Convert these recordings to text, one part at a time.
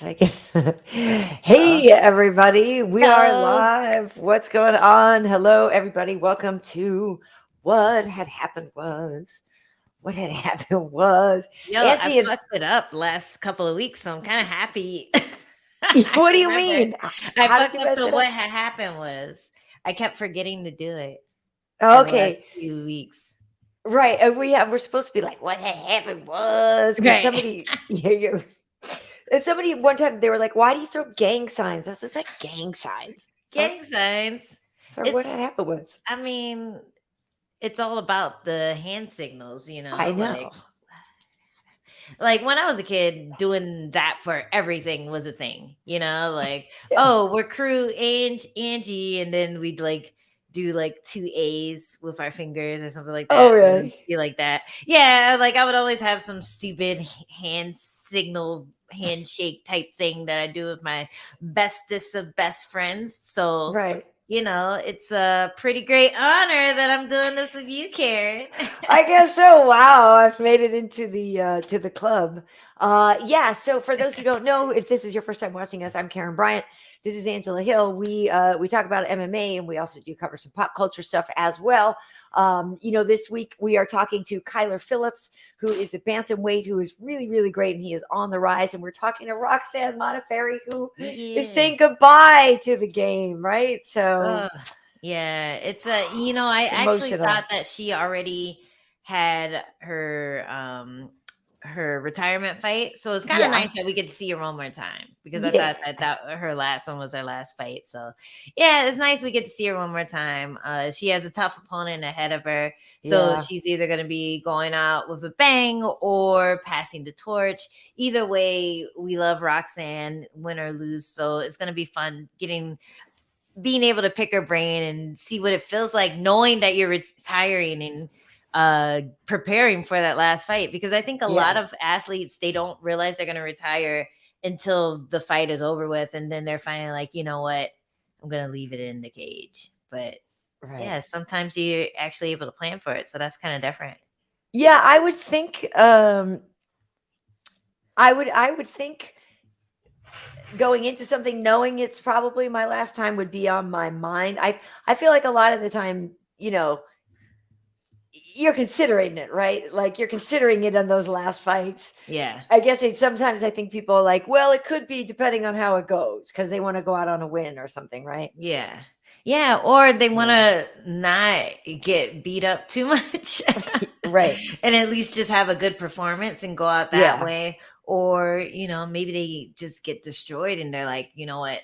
Hey, everybody. We are Hello. live. What's going on? Hello, everybody. Welcome to What Had Happened Was. What had happened was Yo, I Angie and fucked it up last couple of weeks, so I'm kind of happy. I what do you remember mean? I How did fucked you up mess the it what up? had happened was I kept forgetting to do it for the Okay, last few weeks. right. We're supposed to be like, what had happened was because Right. somebody, and somebody one time they were like, why do you throw gang signs? I was just like, gang signs. Sorry, Gang signs. sorry. What had It's happened was I mean, it's all about the hand signals, I know. like when I was a kid, doing that for everything was a thing, like, Yeah. oh, we're crew Angie, and then we'd like do like two A's with our fingers or something like Oh, that. It would really? be like that. Yeah, like I would always have some stupid hand signal handshake type thing that I do with my bestest of best friends. So, Right. it's a pretty great honor that I'm doing this with you, Karen. I guess so. Wow, I've made it into the to the club. Yeah. So for those who don't know, if this is your first time watching us, I'm Karyn Bryant. This is Angela Hill. We talk about MMA and we also do cover some pop culture stuff as well. This week we are talking to Kyler Phillips, who is a bantamweight who is really, really great, and he is on the rise. And we're talking to Roxanne Modafferi, who is Yeah. saying goodbye to the game. Right. So Ugh, yeah, I it's actually emotional. thought that she already had her retirement fight. So it's kind of Yeah. nice that we get to see her one more time because I Yeah. thought that her last one was her last fight. So yeah, it's nice we get to see her one more time. She has a tough opponent ahead of her. So Yeah. she's either going to be going out with a bang or passing the torch. Either way, we love Roxanne, win or lose. So it's going to be fun being able to pick her brain and see what it feels like knowing that you're retiring and preparing for that last fight, because I think a lot Yeah. of athletes, they don't realize they're going to retire until the fight is over with, and then they're finally like, you know what, I'm going to leave it in the cage. But Right. yeah, sometimes you're actually able to plan for it, so that's kind of different. Yeah, I would think I would think going into something knowing it's probably my last time would be on my mind. I feel like a lot of the time, you're considering it, right? Like you're considering it on those last fights. Yeah. I guess sometimes I think people are like, well, it could be depending on how it goes because they want to go out on a win or something, right? Yeah. Yeah, or they want Yeah. to not get beat up too much Right. and at least just have a good performance and go out that Yeah. way. Or, maybe they just get destroyed and they're like, you know what?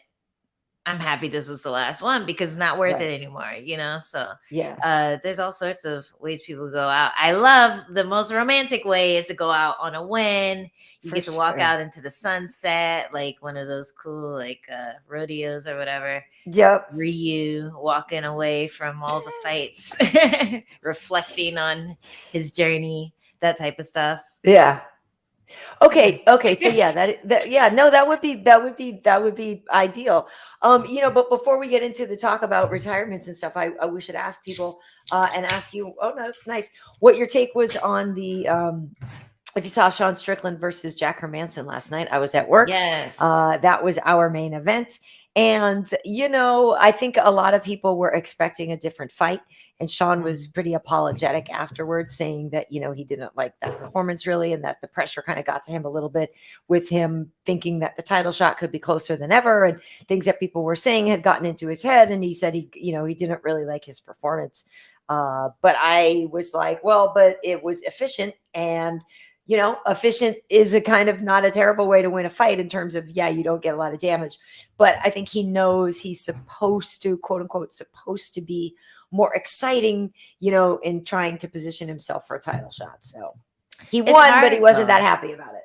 I'm happy this was the last one because it's not worth Right. it anymore. So Yeah. there's all sorts of ways people go out. I love the most romantic way is to go out on a win. You For get to walk sure. out into the sunset, like one of those cool like rodeos or whatever. Yep. Ryu walking away from all the fights, reflecting on his journey, that type of stuff. Yeah. Yeah. Okay, okay. So yeah, that yeah, no, that would be ideal. But before we get into the talk about retirements and stuff, we should ask people and ask you, oh no, nice, what your take was on the if you saw Sean Strickland versus Jack Hermansson last night. I was at work. Yes. That was our main event. And, I think a lot of people were expecting a different fight. And Sean was Mhm. pretty apologetic afterwards, saying that, he didn't like that performance really, and that the pressure kind of got to him a little bit with him thinking that the title shot could be closer than ever. And things that people were saying had gotten into his head. And he said he didn't really like his performance. But I was like, well, but it was efficient. And efficient is a kind of not a terrible way to win a fight in terms of, yeah, you don't get a lot of damage. But I think he knows he's supposed to, quote unquote, supposed to be more exciting, in trying to position himself for a title shot. So he It's won, but he hard wasn't that though. happy about it.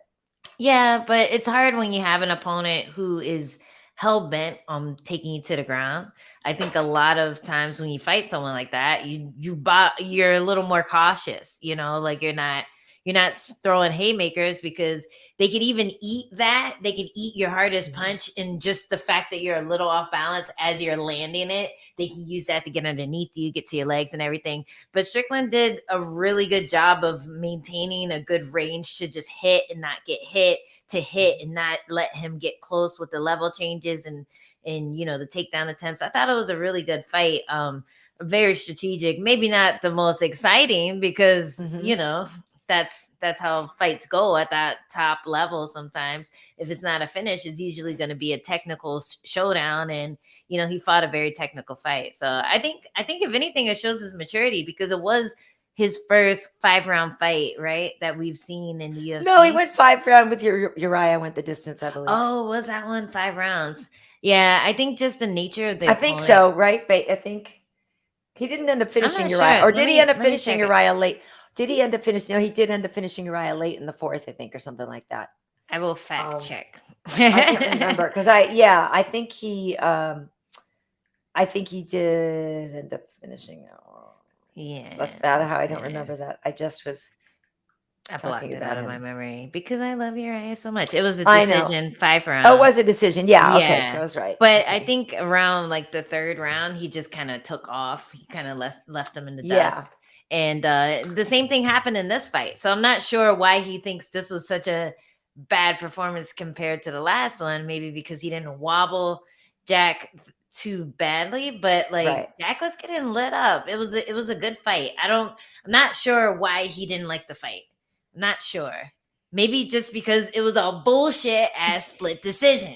Yeah, but it's hard when you have an opponent who is hell bent on taking you to the ground. I think a lot of times when you fight someone like that, you're a little more cautious, like you're not You're not throwing haymakers, because they could even eat that. They could eat your hardest punch, and just the fact that you're a little off balance as you're landing it, they can use that to get underneath you, get to your legs and everything. But Strickland did a really good job of maintaining a good range to just hit and not get hit, to hit and not let him get close with the level changes and the takedown attempts. I thought it was a really good fight. Very strategic, maybe not the most exciting, because that's how fights go at that top level. Sometimes if it's not a finish, it's usually going to be a technical showdown, and he fought a very technical fight. So I think if anything, it shows his maturity, because it was his first 5-round fight, right, that we've seen in the UFC. No, he went 5 round with Uriah, went the distance, I believe. Oh, was that one 5 rounds? Yeah, I think just the nature of the I think so, right? But I think he didn't end up finishing Uriah. Sure. Or did he end up finishing Uriah late? Did he end up finishing? No, he did end up finishing Uriah late in the 4th, I think, or something like that. I will fact check. I can't remember, because I think he did end up finishing. Yeah, that's bad how I don't remember that. I just was. I blocked it out of my memory because I love Uriah so much. It was a decision, 5 rounds. Oh, it was a decision. Yeah. Okay. So I was right. But I think around like the 3rd round, he just kind of took off. He kind of left him in the dust. And the same thing happened in this fight. So I'm not sure why he thinks this was such a bad performance compared to the last one. Maybe because he didn't wobble Jack too badly, but Jack was getting lit up. It was a good fight. I'm not sure why he didn't like the fight. Not sure. Maybe just because it was a bullshit ass split decision.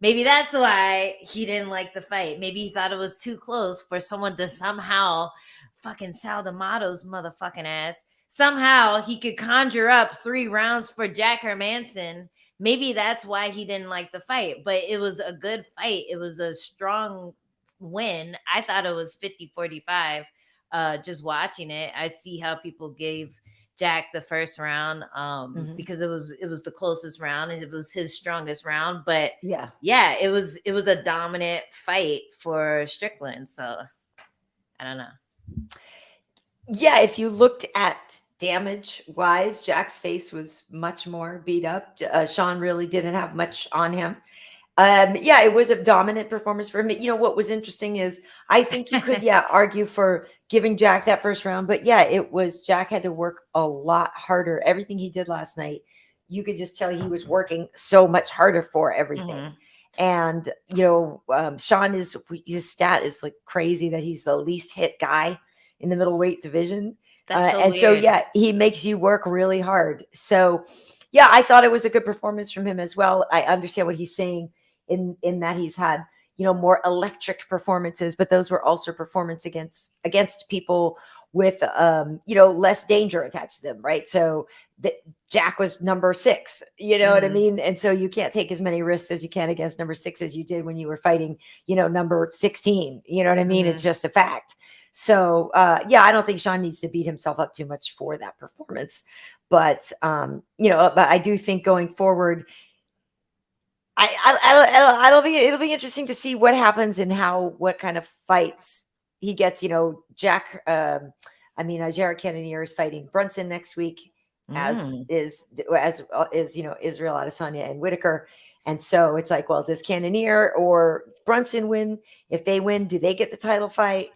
Maybe that's why he didn't like the fight. Maybe he thought it was too close for someone to somehow fucking Sal D'Amato's motherfucking ass. Somehow he could conjure up 3 rounds for Jack Hermansson. Maybe that's why he didn't like the fight. But it was a good fight. It was a strong win. I thought it was 50-45. Just watching it, I see how people gave Jack the first round because it was the closest round and it was his strongest round. But it was a dominant fight for Strickland. So I don't know. Yeah, if you looked at damage wise, Jack's face was much more beat up. Sean really didn't have much on him. It was a dominant performance for him. What was interesting is I think you could, argue for giving Jack that first round, but it was Jack had to work a lot harder. Everything he did last night, you could just tell he was working so much harder for everything. And, Sean his stat is like crazy that he's the least hit guy in the middleweight division. That's so and weird. So, he makes you work really hard. So, I thought it was a good performance from him as well. I understand what he's saying in that he's had, more electric performances, but those were also performance against people with, less danger attached to them. Right. So Jack was number 6, what I mean? And so you can't take as many risks as you can against number 6 as you did when you were fighting, number 16, you know what I mean? It's just a fact. So, I don't think Sean needs to beat himself up too much for that performance, but, but I do think going forward, it'll be interesting to see what happens and what kind of fights he gets. Jack, Jared Cannonier is fighting Brunson next week, as is Israel Adesanya and Whitaker. And so it's like, well, does Cannonier or Brunson win? If they win, do they get the title fight?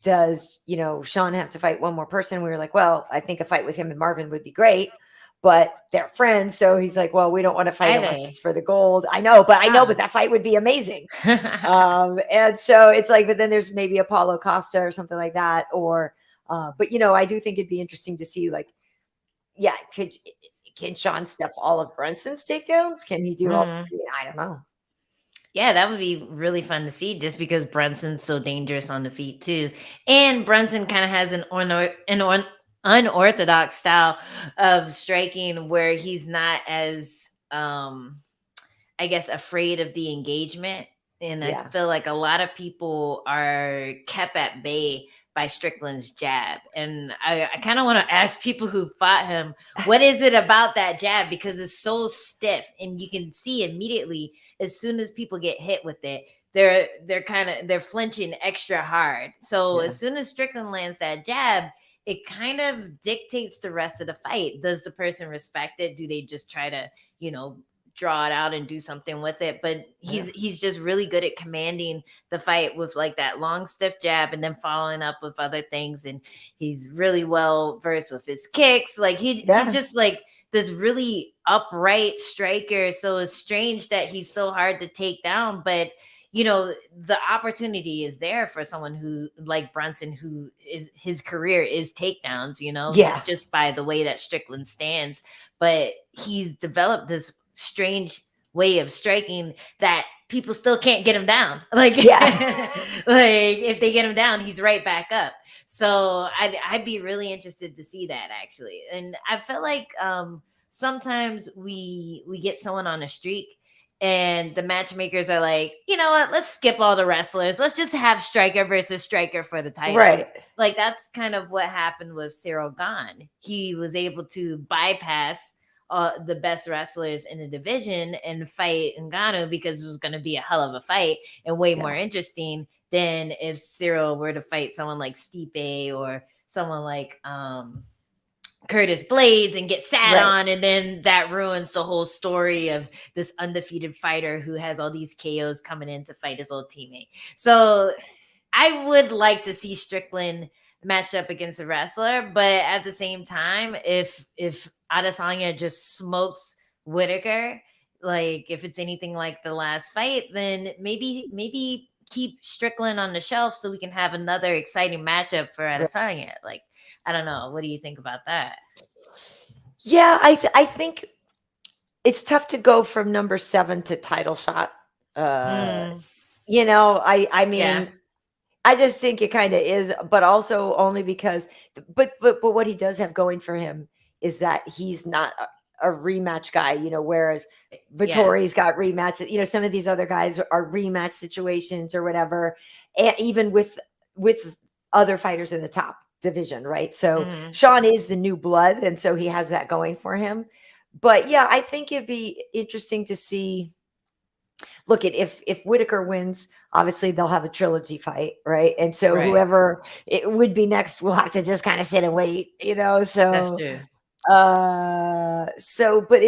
Does, Sean have to fight one more person? We were like, well, I think a fight with him and Marvin would be great, but they're friends. So he's like, well, we don't want to fight unless it's for the gold. I know, but that fight would be amazing. And so it's like, but then there's maybe Apollo Costa or something like that. Or, but I do think it'd be interesting to see, like, can Sean stuff all of Brunson's takedowns? Can he do all? I don't know. Yeah, that would be really fun to see, just because Brunson's so dangerous on the feet too. And Brunson kind of has an unorthodox style of striking where he's not as, I guess, afraid of the engagement. And I feel like a lot of people are kept at bay by Strickland's jab. And I kind of want to ask people who fought him, what is it about that jab? Because it's so stiff and you can see immediately as soon as people get hit with it, they're flinching extra hard. So as soon as Strickland lands that jab, it kind of dictates the rest of the fight. Does the person respect it? Do they just try to, draw it out and do something with it? But he's just really good at commanding the fight with like that long stiff jab and then following up with other things. And he's really well versed with his kicks. Like he's just like this really upright striker. So it's strange that he's so hard to take down, but the opportunity is there for someone who like Brunson, who is his career is takedowns, just by the way that Strickland stands. But he's developed this strange way of striking that people still can't get him down. Like, like if they get him down, he's right back up. So I'd be really interested to see that actually. And I feel like sometimes we get someone on a streak and the matchmakers are like, you know what, let's skip all the wrestlers. Let's just have striker versus striker for the title. Right. Like that's kind of what happened with Cyril Gane. He was able to bypass the best wrestlers in the division and fight Ngannou because it was going to be a hell of a fight and way more interesting than if Cyril were to fight someone like Stipe or someone like Curtis Blades and get sat on, and then that ruins the whole story of this undefeated fighter who has all these KOs coming in to fight his old teammate. So I would like to see Strickland matched up against a wrestler, but at the same time, if Adesanya just smokes Whitaker, like if it's anything like the last fight, then maybe keep Strickland on the shelf so we can have another exciting matchup for Adesanya. Like, I don't know. What do you think about that? Yeah, I think it's tough to go from number 7 to title shot. I mean, I just think it kind of is, but also only because, but what he does have going for him is that he's not a rematch guy, whereas Vittori's got rematches. Some of these other guys are rematch situations or whatever, and even with other fighters in the top division, right? So Sean is the new blood, and so he has that going for him. But yeah, I think it'd be interesting to see. Look, if Whitaker wins, obviously they'll have a trilogy fight, right? And so whoever it would be next will have to just kind of sit and wait, So that's true. But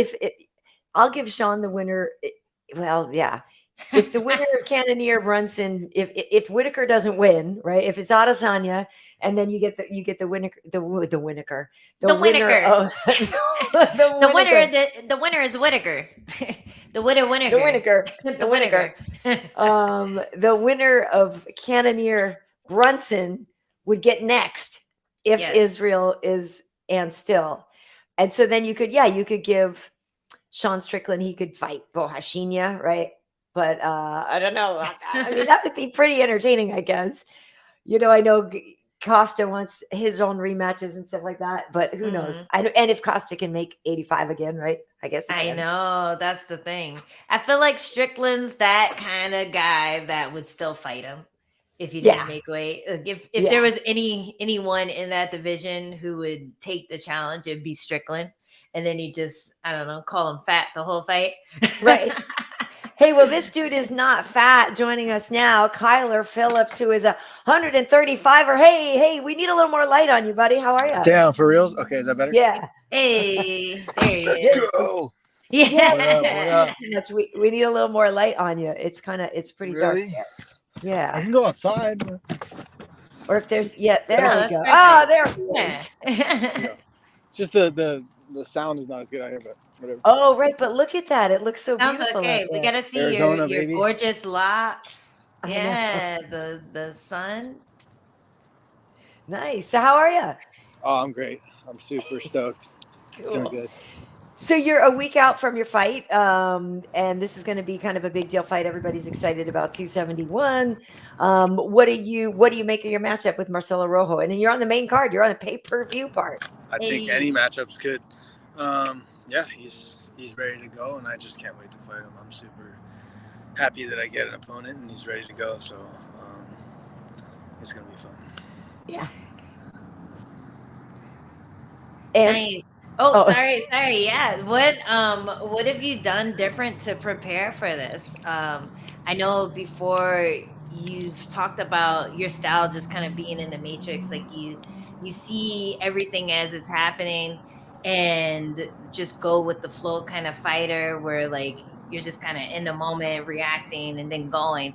I'll give Sean the winner. If the winner of Cannonier Brunson, if Whitaker doesn't win, right? If it's Adesanya, and then you get the winner, the winner is Whitaker. The winner. The winner of Cannonier Brunson would get next if Israel is and still. And so then you could give Sean Strickland, he could fight Bohashinia, right? But I don't know. I mean, that would be pretty entertaining, I guess. I know Costa wants his own rematches and stuff like that, but who knows? And if Costa can make 85 again, right? I guess. I know, that's the thing. I feel like Strickland's that kind of guy that would still fight him if he didn't make weight. If there was anyone in that division who would take the challenge, it'd be Strickland. And then you just, I don't know, call him fat the whole fight. Right. Hey, well, this dude is not fat. Joining us now, Kyler Phillips, who is 135er. Hey, we need a little more light on you, buddy. How are you? Damn, for reals? Okay, is that better? Yeah. Hey, there you Let's go. Yeah. What up? We need a little more light on you. It's pretty dark Really? there. Yeah. I can go outside. Or if there's, there we go. Perfect. Oh, there it is. Yeah. It's just the sound is not as good out here, but whatever. Oh, right. But look at that. It looks so Sounds beautiful. okay. We got to see Arizona, your baby. gorgeous locks. Yeah, the sun. Nice. So how are you? Oh, I'm great. I'm super stoked. Cool. Doing good. So you're a week out from your fight, and this is going to be kind of a big deal fight. Everybody's excited about 271. What do you make of your matchup with Marcelo Rojo? And then you're on the main card. You're on the pay-per-view part. I think any matchup's good. He's ready to go, and I just can't wait to fight him. I'm super happy that I get an opponent, and he's ready to go. So it's gonna be fun. Yeah. And Nice. Oh, sorry. Yeah. What have you done different to prepare for this? I know before you've talked about your style just kind of being in the matrix, like you you see everything as it's happening and just go with the flow kind of fighter where like you're just kind of in the moment reacting and then going.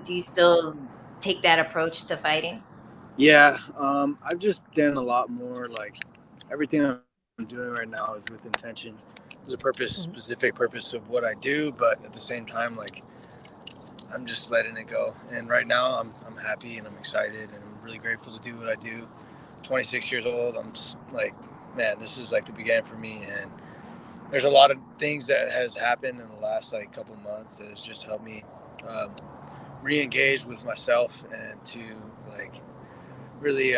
Do you still take that approach to fighting? Yeah, I've just done a lot more. Like everything I'm doing right now is with intention. There's a purpose, Mhm. specific purpose of what I do, but at the same time, like I'm just letting it go. And right now, I'm happy and I'm excited and I'm really grateful to do what I do. 26 years old. I'm just like, man, this is like the beginning for me. And there's a lot of things that has happened in the last like couple months that has just helped me um, re-engage with myself and to like really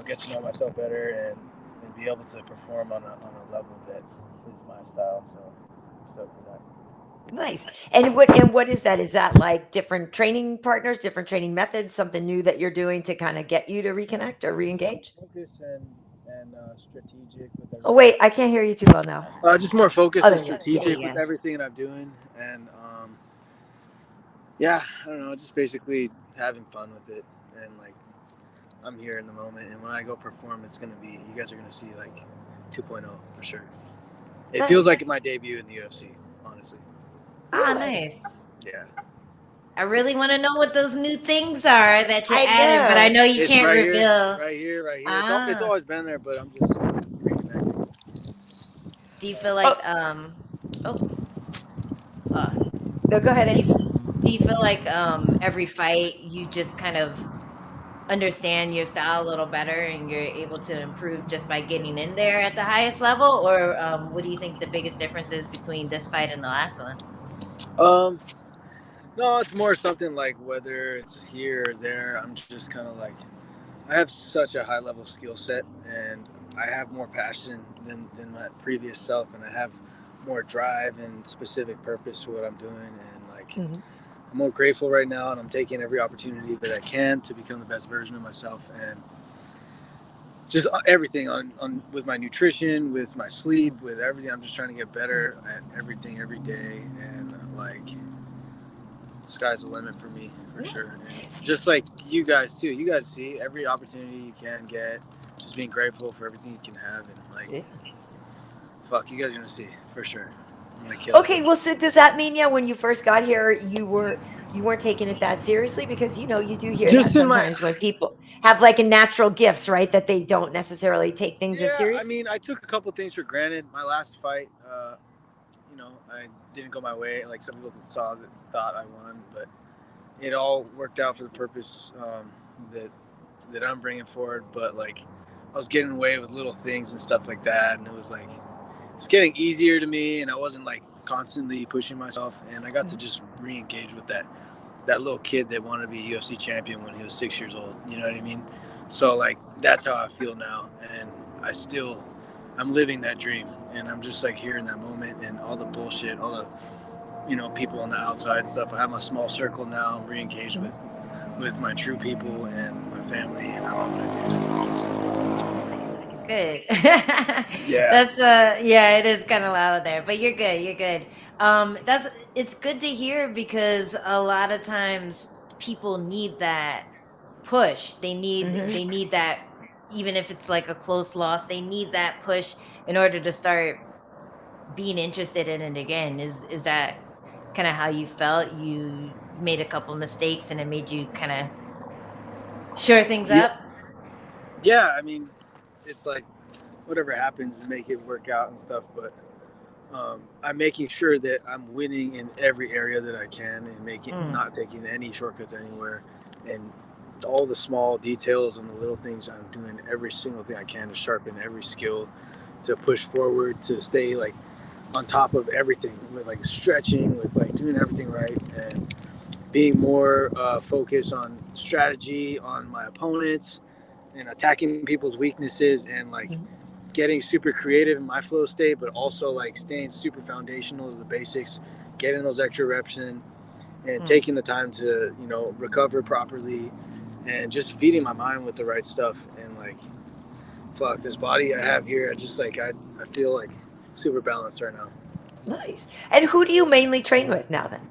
get to know myself better and be able to perform on a level that is my style. So for that. Nice. And what is that? Is that like different training partners, different training methods, something new that you're doing to kind of get you to reconnect or re-engage? Focus and strategic with Oh everything. wait, I can't hear you too well now. Just more Oh, focused and there you go. Yeah, strategic yeah, with yeah. everything that I'm doing, and yeah, I don't know, just basically having fun with it, and like I'm here in the moment, and when I go perform, it's gonna be you guys are gonna see like 2.0 for sure. It feels Nice. like my debut in the UFC, honestly. Ah, Good. nice. Yeah, I really want to know what those new things are that you're I adding, but I know. know you it's can't right here, reveal. right here, right here. It's Ah, always been there, but I'm just reconnecting. do you feel Oh, like oh uh no, go ahead, do you Angie. do you feel like every fight you just kind of understand your style a little better and you're able to improve just by getting in there at the highest level? Or what do you think the biggest difference is between this fight and the last one? Um, no, it's more something like whether it's here or there. I'm just kind of like I have such a high level skill set, and I have more passion than my previous self, and I have more drive and specific purpose to what I'm doing, and like Mhm. I'm more grateful right now, and I'm taking every opportunity that I can to become the best version of myself, and just everything on with my nutrition, with my sleep, with everything. I'm just trying to get better at everything every day, and like the sky's the limit for me for sure. And just like you guys too, you guys see every opportunity you can get, just being grateful for everything you can have, and like Yeah. fuck, you guys are gonna see for sure. I'm gonna kill it. Okay, well, so does that mean, yeah, when you first got here, you weren't taking it that seriously? Because you do hear that Just in my sometimes when people have like a natural gifts, right, that they don't necessarily take things as yeah, I serious. mean, I took a couple things for granted. My last fight, I didn't go my way. Like some people thought I won, but it all worked out for the purpose that that I'm bringing forward. But like, I was getting away with little things and stuff like that, and it was like it's getting easier to me, and I wasn't like constantly pushing myself, and I got to Mhm. just re-engage with that little kid that wanted to be a UFC champion when he was 6 years old. You know what I mean? So like that's how I feel now, and I'm living that dream, and I'm just like here in that moment, and all the bullshit, all the people on the outside and stuff. I have my small circle now. I'm re-engaged Mhm. with my true people and my family, and I love what Nice. Good. I do. Yeah. That's yeah, it is kind of loud there, but you're good. You're good. That's it's good to hear because a lot of times people need that push. Mhm. They need that even if it's like a close loss, they need that push in order to start being interested in it again. Is that kind of how you felt? You made a couple mistakes and it made you kind of shore things Yeah. up? Yeah. I mean, it's like whatever happens, make it work out and stuff, but I'm making sure that I'm winning in every area that I can and making Mm. not taking any shortcuts anywhere, and all the small details and the little things I'm doing every single thing I can to sharpen every skill, to push forward, to stay like on top of everything with like stretching, with like doing everything right, and being more focused on strategy on my opponents and attacking people's weaknesses and like Mhm. getting super creative in my flow state, but also like staying super foundational to the basics, getting those extra reps in, and Mm. taking the time to recover properly, and just feeding my mind with the right stuff. And like, fuck, this body I have here, I feel like super balanced right now. Nice. And who do you mainly train with now then?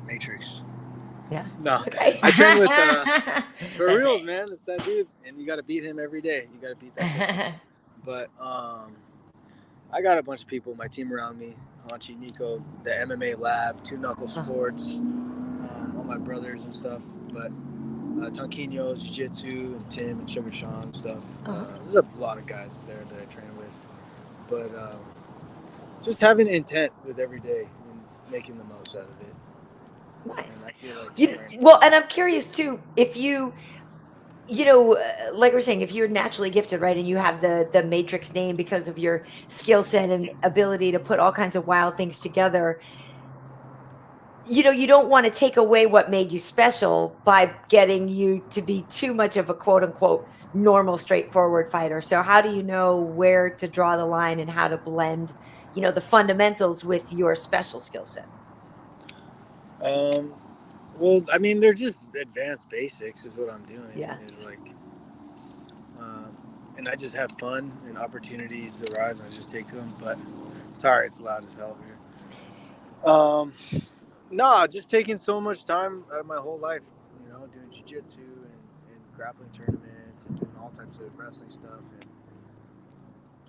Matrix. Yeah. No, Okay. I train with for That's reals, it. man. It's that dude, and you got to beat him every day. You got to beat that bitch. But I got a bunch of people, my team around me, Hanchi, Nico, the MMA Lab, Two Knuckle Sports, all my brothers and stuff. But Tonquinho, Jiu-Jitsu, and Tim and Sugar Sean and stuff. There's a lot of guys there that I train with. But just having intent with every day and making the most out of it. Nice. And I feel like Well, and I'm curious too, if you know, like we're saying, if you're naturally gifted, right, and you have the matrix name because of your skill set and ability to put all kinds of wild things together, you know, you don't want to take away what made you special by getting you to be too much of a quote unquote normal, straightforward fighter. So how do you know where to draw the line and how to blend, you know, the fundamentals with your special skill set? Well, I mean, they're just advanced basics is what I'm doing. Yeah. Is like, and I just have fun and opportunities arise and I just take them. But sorry, it's loud as hell here. Nah, just taking so much time out of my whole life, you know, doing jiu-jitsu and grappling tournaments and doing all types of wrestling stuff. And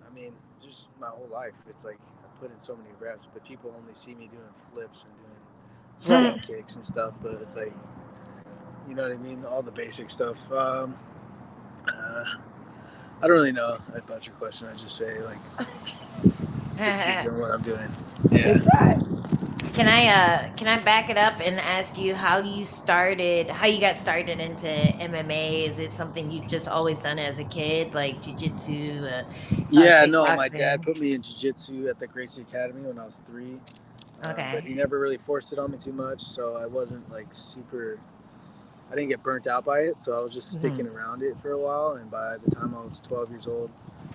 I mean, just my whole life. It's like I put in so many reps, but people only see me doing flips and doing spin kicks and stuff. But it's like, you know what I mean? All the basic stuff. I don't really know about your question. I just say like, just keep doing what I'm doing. Yeah. Can I back it up and ask you how you got started into MMA? Is it something you've just always done as a kid, like jiu-jitsu? Yeah, no, my kickboxing? dad put me in jiu-jitsu at the Gracie Academy when I was 3. Okay. But he never really forced it on me too much, so I wasn't like I didn't get burnt out by it, so I was just sticking around it for a while. And by the time I was 12 years old,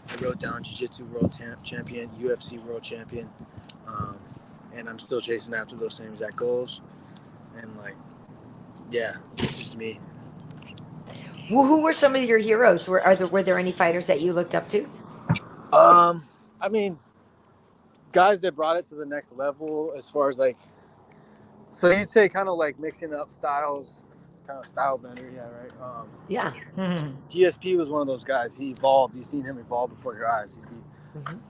I wrote down jiu-jitsu world champion, UFC world champion, and I'm still chasing after those same exact goals. And like, yeah, it's just me. Well, who were some of your heroes? Were there any fighters that you looked up to? I mean, guys that brought it to the next level as far as like, so you'd say kind of like mixing up styles, kind of style bender, yeah, right? Yeah. DSP was one of those guys. He evolved. You've seen him evolve before your eyes. He'd be,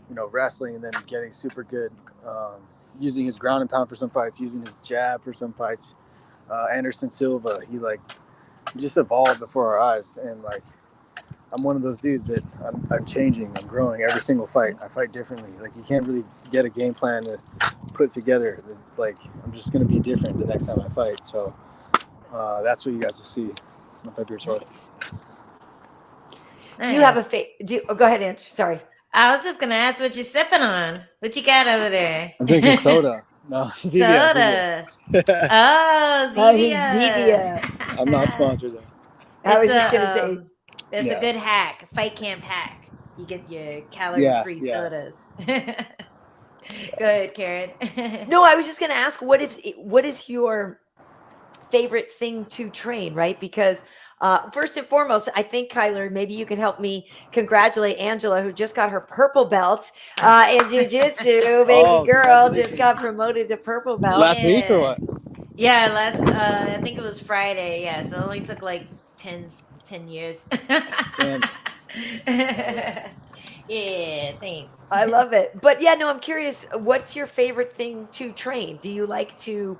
you know, wrestling and then getting super good, using his ground and pound for some fights, using his jab for some fights. Anderson Silva, he like just evolved before our eyes, and like I'm one of those dudes that I'm changing, I'm growing every single fight. I fight differently. Like you can't really get a game plan to put together. It's like I'm just gonna be different the next time I fight. So that's what you guys will see on February 12th. Do you have a go ahead, Ange. Sorry. I was just gonna ask what you're sipping on. What you got over there? I'm drinking soda. No, Soda. Oh, Zevia. I'm not sponsored though. I was just gonna say. That's a good hack, fight camp hack. You get your calorie-free sodas. Go ahead, Karyn. No, I was just gonna ask, what is your favorite thing to train, right? Because first and foremost, I think, Kyler, maybe you can help me congratulate Angela, who just got her purple belt in jiu-jitsu. Baby girl just got promoted to purple belt. Last week or what? Yeah, I think it was Friday. Yeah, so it only took like 10 years. Yeah, thanks. I love it. But yeah, no, I'm curious, what's your favorite thing to train? Do you like to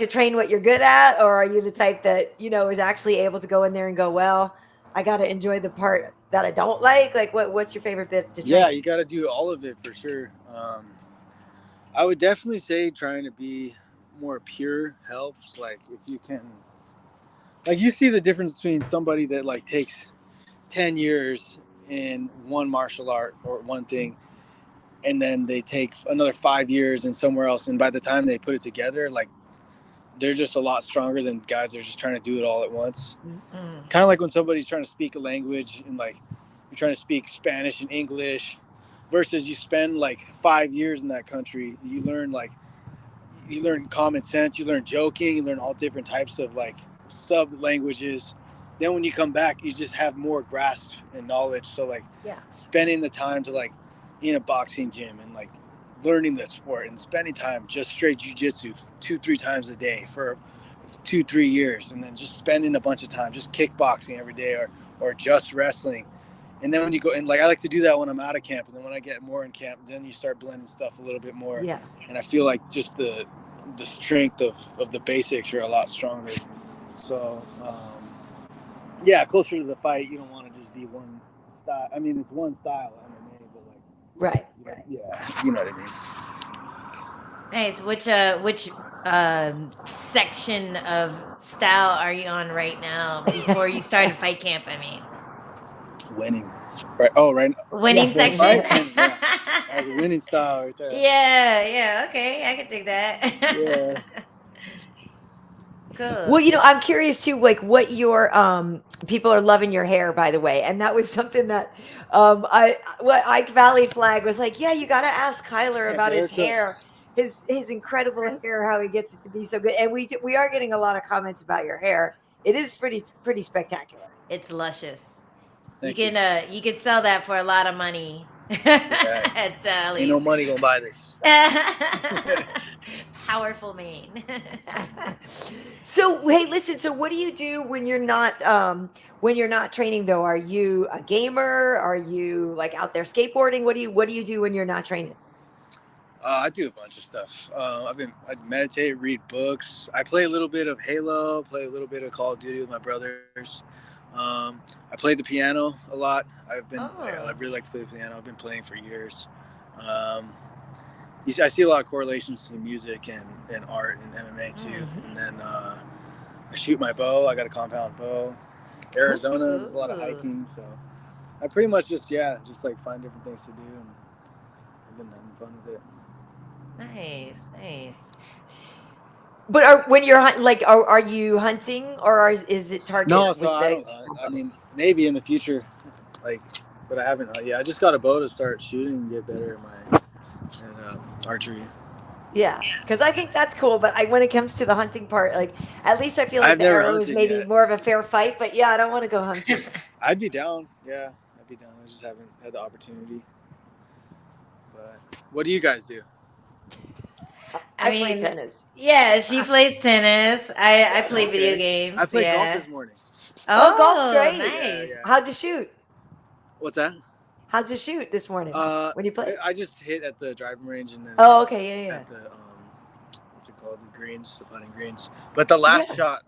train what you're good at, or are you the type that, you know, is actually able to go in there and go, well, I got to enjoy the part that I don't like? Like what's your favorite bit to train? Yeah, you got to do all of it for sure. I would definitely say trying to be more pure helps. Like if you can, like you see the difference between somebody that like takes 10 years in one martial art or one thing, and then they take another 5 years in somewhere else, and by the time they put it together, like they're just a lot stronger than guys that are just trying to do it all at once. Kind of like when somebody's trying to speak a language and like you're trying to speak Spanish and English versus you spend like 5 years in that country. You learn common sense, you learn joking, you learn all different types of like sub languages. Then when you come back, you just have more grasp and knowledge. So like spending the time to like in a boxing gym and like learning the sport and spending time just straight jiu-jitsu 2-3 times a day for 2-3 years, and then just spending a bunch of time just kickboxing every day or just wrestling. And then when you go and like I like to do that when I'm out of camp, and then when I get more in camp, then you start blending stuff a little bit more. Yeah. And I feel like just the strength of the basics are a lot stronger. So yeah, closer to the fight, you don't want to just be one style. I mean, it's one style MMA, but like Right. yeah, you know what I mean. Nice. Which section of style are you on right now before you started fight camp? I mean, Winning, right? Oh, right. winning Yeah, section. Right? Yeah. That was a winning style right there. Yeah. Okay, I can take that. Yeah. Cool. Well, I'm curious too, like what your people are loving your hair, by the way, and that was something that Ike Valley Flag was like, yeah, you got to ask Kyler about his hair, his incredible hair, how he gets it to be so good, and we are getting a lot of comments about your hair. It is pretty spectacular. It's luscious. Thank you can sell that for a lot of money at Sally's. Ain't no money gonna buy this. Powerful mane. So hey, listen. So what do you do when you're not training though? Are you a gamer? Are you like out there skateboarding? What do you do when you're not training? I do a bunch of stuff. I meditate, read books. I play a little bit of Halo. Play a little bit of Call of Duty with my brothers. I play the piano a lot. I really like to play the piano. I've been playing for years. I see a lot of correlations to music and art and MMA too. Mm-hmm. And then I shoot my bow. I got a compound bow. Arizona, there's a lot of hiking, so I pretty much just like find different things to do, and I've been having fun with it. Nice. But when you're are you hunting or is it target? No, so I don't hunt. I mean, maybe in the future, but I haven't. I just got a bow to start shooting and get better at my archery. Yeah, because I think that's cool. But when it comes to the hunting part, at least I feel like the arrow is maybe more of a fair fight. But yeah, I don't want to go hunting. I'd be down. Yeah, I'd be down. I just haven't had the opportunity. But what do you guys do? I play tennis. Yeah, she plays tennis. I play video games. I played golf this morning. Oh, golf's great. Nice. Yeah. How'd you shoot? What's that? How'd you shoot this morning when you played? I just hit at the driving range and then. Oh, okay, yeah. At the what's it called? The greens, the putting greens. But the last shot,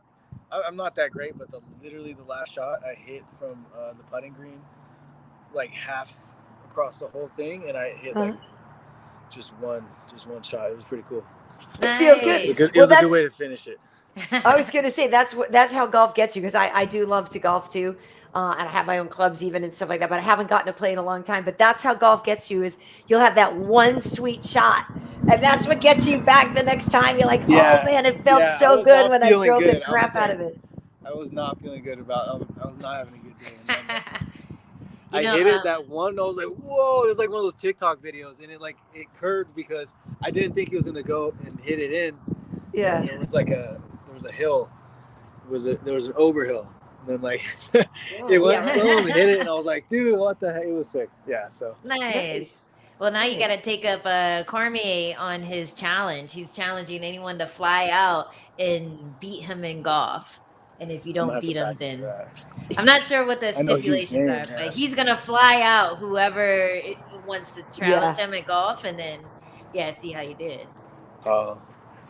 I'm not that great. But literally the last shot I hit from the putting green, like half across the whole thing, and I hit just one shot. It was pretty cool. It feels good. It was a good way to finish it. I was gonna say that's how golf gets you, because I do love to golf too. And I have my own clubs even and stuff like that, but I haven't gotten to play in a long time. But that's how golf gets you, is you'll have that one sweet shot, and that's what gets you back the next time. You're like, oh man, it felt so good when I drove the crap out of it. I was not feeling good about it. I was not having a good day. I hit it that one. I was like, whoa! It was like one of those TikTok videos, and it curved because I didn't think it was gonna go and hit it in. Yeah. And there was a hill. There was an overhill. And then it went boom and hit it, and I was like, dude, what the heck? It was sick. Yeah, so nice. Well, now you got to take up Cormier on his challenge. He's challenging anyone to fly out and beat him in golf. And if you don't beat him, then I'm not sure what the stipulations are, but he's gonna fly out whoever wants to challenge him at golf, and then see how you did. So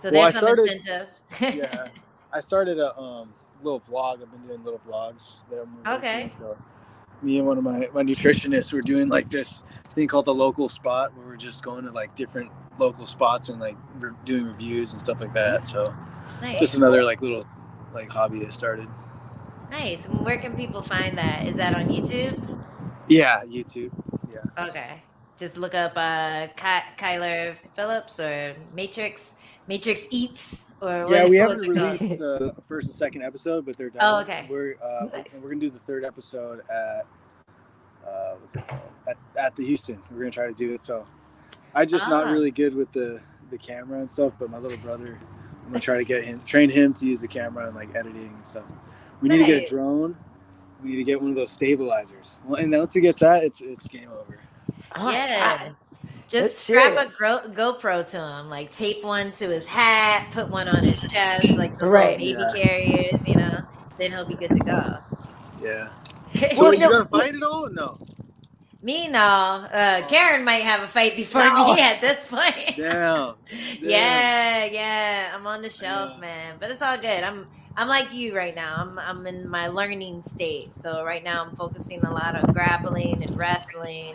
there's some incentive. Yeah, I started a little vlog. I've been doing little vlogs that I'm releasing. So me and one of my nutritionists were doing this thing called the local spot, where we're just going to different local spots and doing reviews and stuff like that. So just another little hobby I started. Nice. Where can people find that? Is that on YouTube? Yeah, YouTube. Yeah. Okay. Just look up Kyler Phillips or Matrix Eats, or we haven't released the first and second episode, but they're done. Oh, okay. We're gonna do the third episode at what's it called? At the Houston. We're gonna try to do it. So I'm just not really good with the camera and stuff, but my little brother, I'm gonna try to train him to use the camera and editing and stuff. We need to get a drone. We need to get one of those stabilizers. Well, and once he gets that, it's game over. Yeah. Just That's strap a serious. GoPro to him, like tape one to his hat, put one on his chest, like those little Right. baby Yeah. carriers, you know. Then he'll be good to go. Yeah. So Well, are you no, gonna fight at all? No. Me, no. Karyn might have a fight before no. me at this point. Damn. Yeah. I'm on the shelf, Yeah. man. But it's all good. I'm like you right now. I'm in my learning state. So right now I'm focusing a lot on grappling and wrestling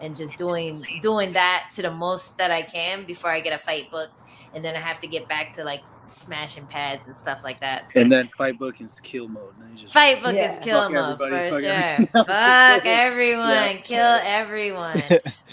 and just doing that to the most that I can before I get a fight booked. And then I have to get back to like smashing pads and stuff like that. So And then fight book is kill mode. And then you just fight book is Yeah. kill fuck mode everybody, for fuck sure. everything else. Fuck Yeah. everyone, kill everyone.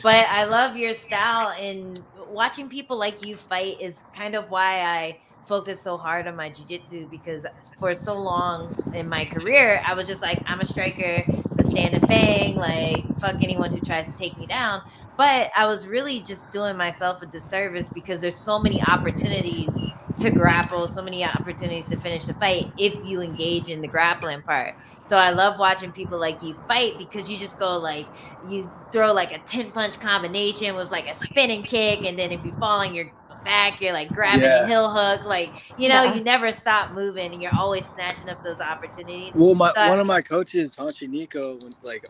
But I love your style, and watching people like you fight is kind of why I focus so hard on my jujitsu, because for so long in my career, I was just like, I'm a striker, the stand and bang, like fuck anyone who tries to take me down. But I was really just doing myself a disservice because there's so many opportunities to grapple, so many opportunities to finish the fight if you engage in the grappling part. So I love watching people like you fight because you just go like, you throw like a 10 punch combination with like a spinning kick, and then if you fall on your back, you're like grabbing a Yeah. heel hook, like, you know, Yeah. you never stop moving and you're always snatching up those opportunities. Well, So one of my coaches, Hanshi Nico, when, like,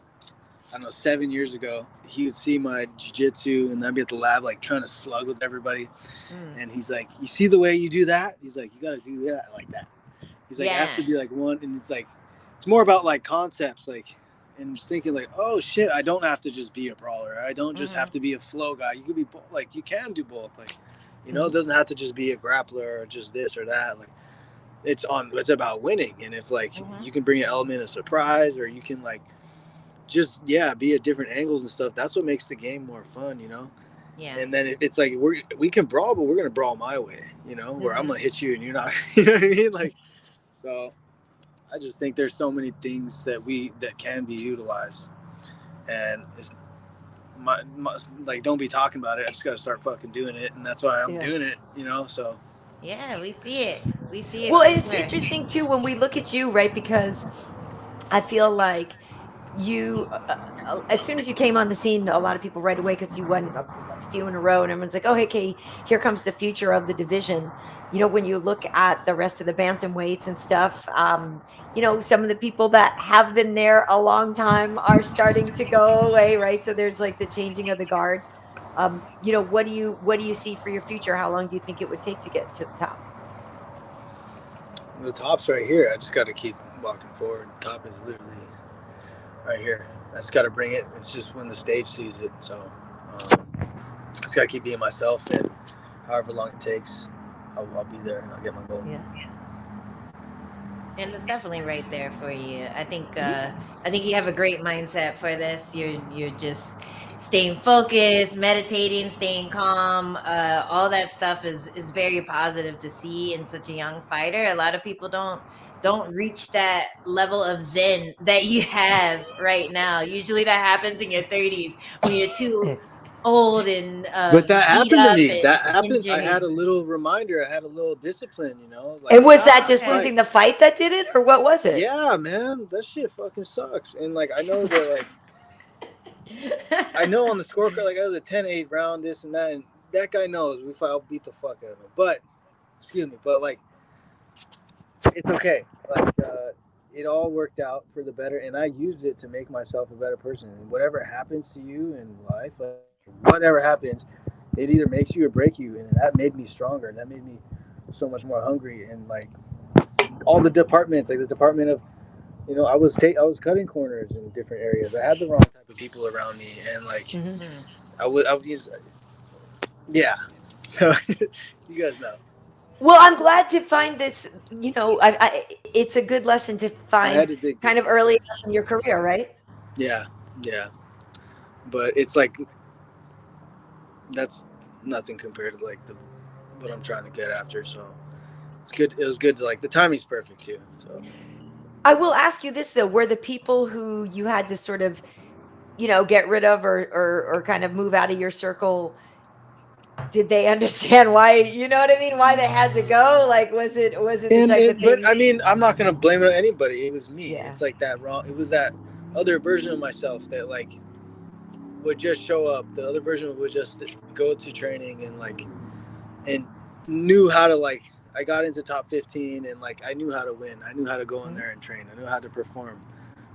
I don't know, 7 years ago, he would see my jiu-jitsu and I'd be at the lab like trying to slug with everybody. And he's like, you see the way you do that? He's like, you got to do that like that. He's like, it has to be like one. And it's like, it's more about like concepts, like, and just thinking like, oh shit, I don't have to just be a brawler. I don't just have to be a flow guy. You could be like, you can do both. Like, you know, it doesn't have to just be a grappler or just this or that. Like, it's about winning. And if like you can bring an element of surprise, or you can like just be at different angles and stuff, that's what makes the game more fun, you know. yeah. And then it's like we can brawl, but we're gonna brawl my way, you know, where I'm gonna hit you and you're not. You know what I mean? Like, so I just think there's so many things that can be utilized, and it's my like, don't be talking about it. I just gotta start fucking doing it, and that's why I'm doing it, you know. So Yeah, we see it. We see it. Well, for it's sure. interesting too when we look at you, right? Because I feel like you, as soon as you came on the scene, a lot of people right away, because you won a few in a row, and everyone's like, oh, hey, okay, here comes the future of the division. You know, when you look at the rest of the bantamweights and stuff, you know, some of the people that have been there a long time are starting to go away, right? So there's like the changing of the guard. You know, what do you see for your future? How long do you think it would take to get to the top? the top's right here. I just got to keep walking forward. The top is literally right here. I just got to bring it. It's just when the stage sees it. So I just got to keep being myself, and however long it takes, I'll be there and I'll get my goal. Yeah. And it's definitely right there for you. I think you have a great mindset for this. You're just staying focused, meditating, staying calm. All that stuff is very positive to see in such a young fighter. A lot of people don't reach that level of zen that you have right now. Usually that happens in your 30s when you're too old and but that beat happened to up me. and That happened. I injured. had a little reminder. I had a little discipline, you know. Like, And was that just okay. losing the fight that did it, or what was it? yeah, man, that shit fucking sucks. And like, I know that, like, I know on the scorecard, like, I was a 10-8 round, this and that, and that guy knows I'll beat the fuck out of him. But, like, it's okay. Like, it all worked out for the better, and I used it to make myself a better person. And whatever happens to you in life, like, whatever happens, it either makes you or break you, and that made me stronger. And that made me so much more hungry. And like, all the departments, like the department of, you know, I was cutting corners in different areas. I had the wrong type of people around me, and like, I was, yeah. So you guys know. Well, I'm glad to find this. You know, it's a good lesson to I had find to dig kind of early in your career, right? Yeah. But it's like, that's nothing compared to like what I'm trying to get after. So it's good. It was good to, like, the timing's perfect too. So I will ask you this though: were the people who you had to sort of, you know, get rid of or kind of move out of your circle, did they understand why? You know what I mean? Why they had to go? Like, was it the type of thing? But I mean, I'm not gonna blame it on anybody. It was me. Yeah. It's like that wrong. It was that other version of myself that, like, would just show up. The other version would just go to training and knew how to I got into top 15 and I knew how to win. I knew how to go in there and train. I knew how to perform.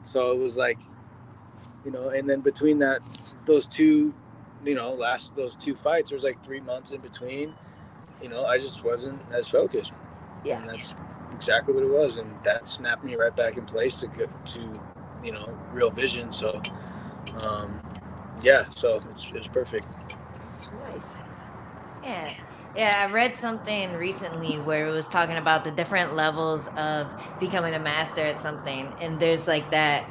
So it was and then between those two fights, there was 3 months in between. I just wasn't as focused. Yeah. And that's exactly what it was. And that snapped me right back in place to get to, real vision. So, so it's perfect. Nice. Yeah. Yeah, I read something recently where it was talking about the different levels of becoming a master at something. And there's that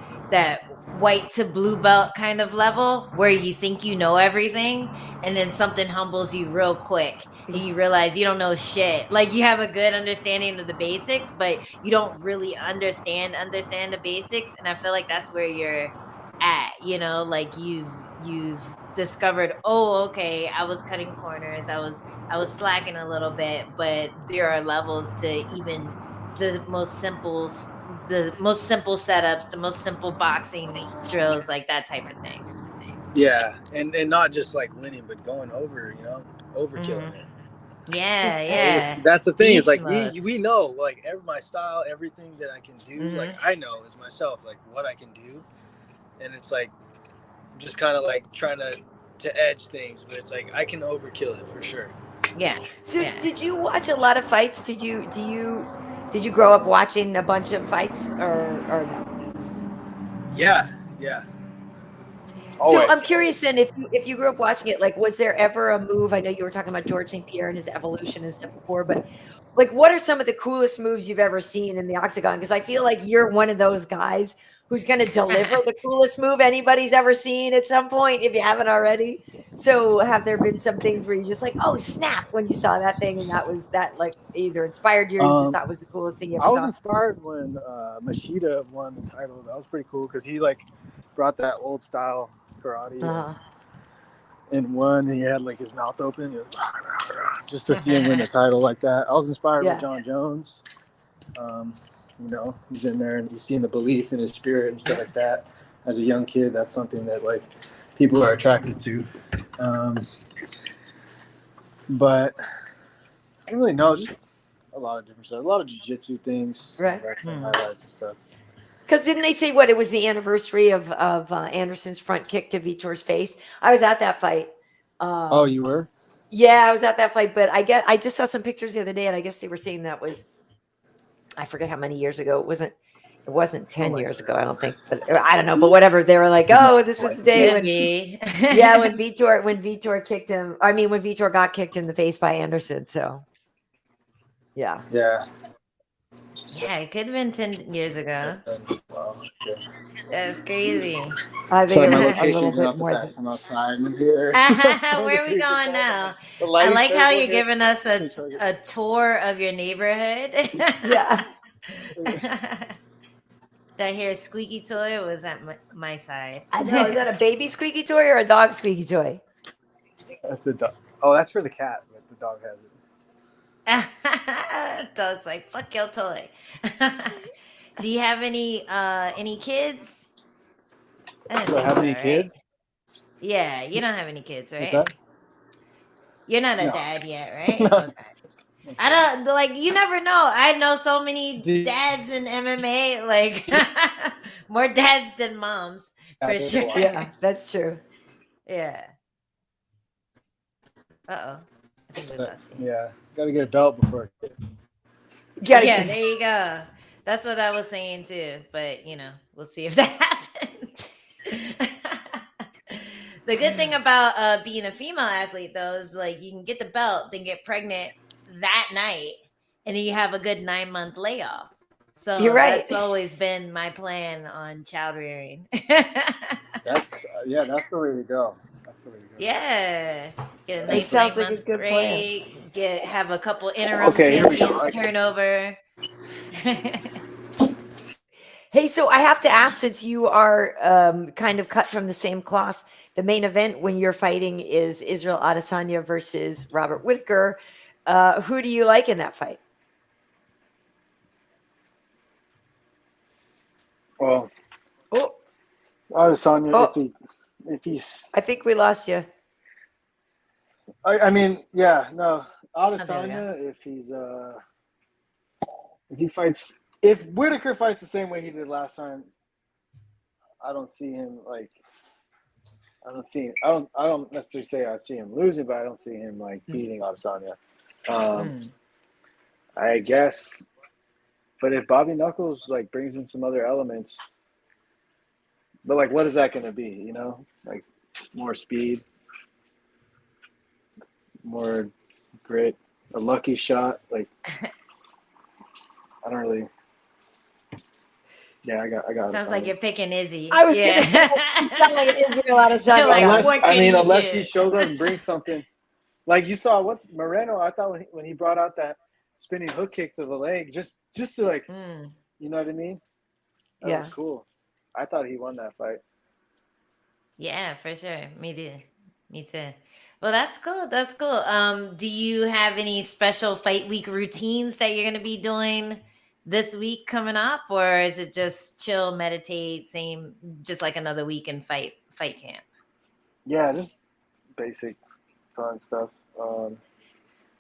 white to blue belt kind of level where you think you know everything and then something humbles you real quick and you realize you don't know shit. You have a good understanding of the basics, but you don't really understand the basics. And I feel like that's where you're at, you've discovered, oh, okay, I was cutting corners, I was slacking a little bit, but there are levels to even the most simple setups, the most simple boxing drills, that type of thing. Yeah, and not just winning, but going over, overkilling it. Yeah. That's the thing. Beast Is mode. we know my style, everything that I can do. I know is myself, what I can do, and it's just kind of trying to edge things, but it's I can overkill it for sure. Yeah. So did you watch a lot of fights? Did you grow up watching a bunch of fights or no? Yeah. Always. So I'm curious then, if you grew up watching it, was there ever a move? I know you were talking about George St. Pierre and his evolution and stuff before, but what are some of the coolest moves you've ever seen in the octagon? Because I feel like you're one of those guys who's going to deliver the coolest move anybody's ever seen at some point, if you haven't already. So have there been some things where you just oh, snap, when you saw that thing and that either inspired you or you just thought was the coolest thing you ever saw? I was inspired when Machida won the title. That was pretty cool because he brought that old style karate and won. And he had his mouth open. He was, just to see him win the title like that. I was inspired with John Jones. He's in there and he's seeing the belief in his spirit and stuff like that. As a young kid, that's something that people are attracted to. But I don't really know, just a lot of different stuff, a lot of jiu-jitsu things, wrestling highlights and stuff. Because didn't they say it was the anniversary of Anderson's front kick to Vitor's face? I was at that fight. Oh, you were? Yeah, I was at that fight, but I just saw some pictures the other day, and I guess they were saying that was, I forget how many years ago. It wasn't 10 years ago, I don't think, but I don't know, but whatever. They were oh, this was the day when Vitor kicked him. I mean, when Vitor got kicked in the face by Anderson. So, yeah. Yeah, it could have been 10 years ago. Wow. That's crazy. I think my location's not the best. I'm outside in here. Where are we going now? I like how you're giving us a tour of your neighborhood. Yeah. Did I hear a squeaky toy or was that my side? I know. Is that a baby squeaky toy or a dog squeaky toy? That's a dog. Oh, that's for the cat, but the dog has it. Dog's fuck your toy. Do you have any kids? Do I have any kids? Yeah, you don't have any kids, right? What's that? You're not a dad yet, right? No. Okay. I don't you never know. I know so many dads in MMA, more dads than moms, for sure. Yeah, that's true. Yeah. I think we lost you. Yeah, gotta get a belt before. Yeah, there you go. That's what I was saying too, but we'll see if that happens. The good thing about being a female athlete, though, is you can get the belt, then get pregnant that night, and then you have a good 9-month layoff. So you're right. That's always been my plan on child rearing. That's the way to go. Yeah, get a nice it sounds like a good break, plan. Have a couple interim champions turnover. Hey, so I have to ask, since you are kind of cut from the same cloth, the main event when you're fighting is Israel Adesanya versus Robert Whittaker. Who do you like in that fight? Well, Adesanya, if he's. I think we lost you. I mean, yeah, no. there we Adesanya, if Whitaker fights the same way he did last time, I don't see him like. I don't necessarily say I see him losing, but I don't see him like beating Adesanya. I guess, but if Bobby Knuckles like brings in some other elements, but like, what is that going to be? You know, like more speed, more grit, a lucky shot. Like, I don't really. Yeah, I got. Sounds like you're picking Izzy. I was gonna say, you sound like an Israel Adesanya. Like, unless he shows up and brings something, like you saw what Moreno. I thought when he brought out that spinning hook kick to the leg, just to like, you know what I mean? That was cool. I thought he won that fight. Yeah, for sure. Me too. Well, that's cool. That's cool. Do you have any special fight week routines that you're gonna be doing this week coming up, or is it just chill, meditate, same, just like another week in fight camp? Yeah, just basic fun stuff. I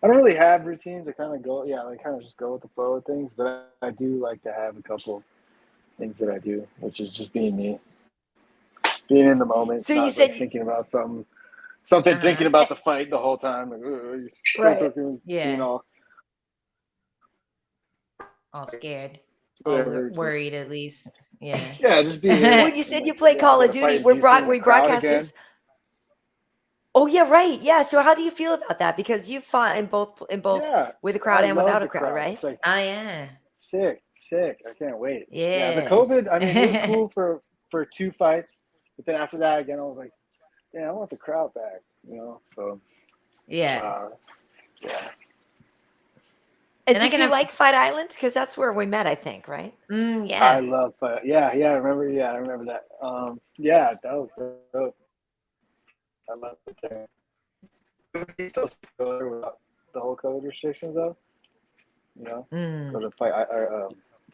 don't really have routines. I kind of just go with the flow of things, but I do like to have a couple things that I do, which is just being me, being in the moment. So not you said like thinking about something thinking about the fight the whole time. Like, right. being all scared, whatever, worried at least. Yeah. Yeah, just being. Well, you said you play Call of Duty. We broadcast this. Oh yeah, right. Yeah. So how do you feel about that? Because you fought in both with a crowd and without a crowd, right? It's like, oh yeah. Sick. I can't wait. Yeah. The COVID. I mean, it was cool for 2 fights, but then after that again, I was like, yeah, I want the crowd back. You know. So. Yeah. Yeah. And did you like Fight Island? Because that's where we met, I think, right? Yeah. I love Fight. Yeah, I remember. Yeah, I remember that. Yeah, that was dope. I love it there. He's still there without the whole COVID restrictions, though. You know, go to fight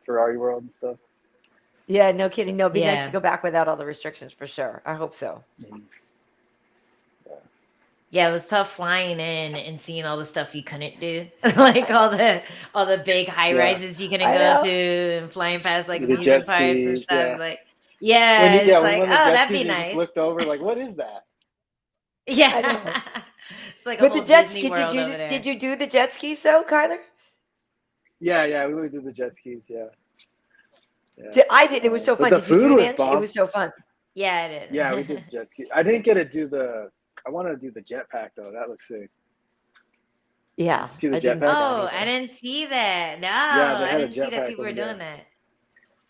Ferrari World and stuff. Yeah, no kidding. No, it'd be nice to go back without all the restrictions for sure. I hope so. Yeah, it was tough flying in and seeing all the stuff you couldn't do, like all the big high rises you couldn't go to, and flying past like amusement parks and stuff. Yeah. Like, it's like, that'd be nice. Just looked over, like, what is that? Yeah, it's like. But the jet ski, did you do the jet skis though, Kyler? Yeah, we would do the jet skis. Yeah. I did. It was so fun. Did you do it? It was so fun. Yeah, I did. Yeah, we did jet ski. I didn't get to do I wanted to do the jetpack though. That looks sick. Yeah. See the jetpack? Oh, I didn't see that. No, I didn't see that people were doing that.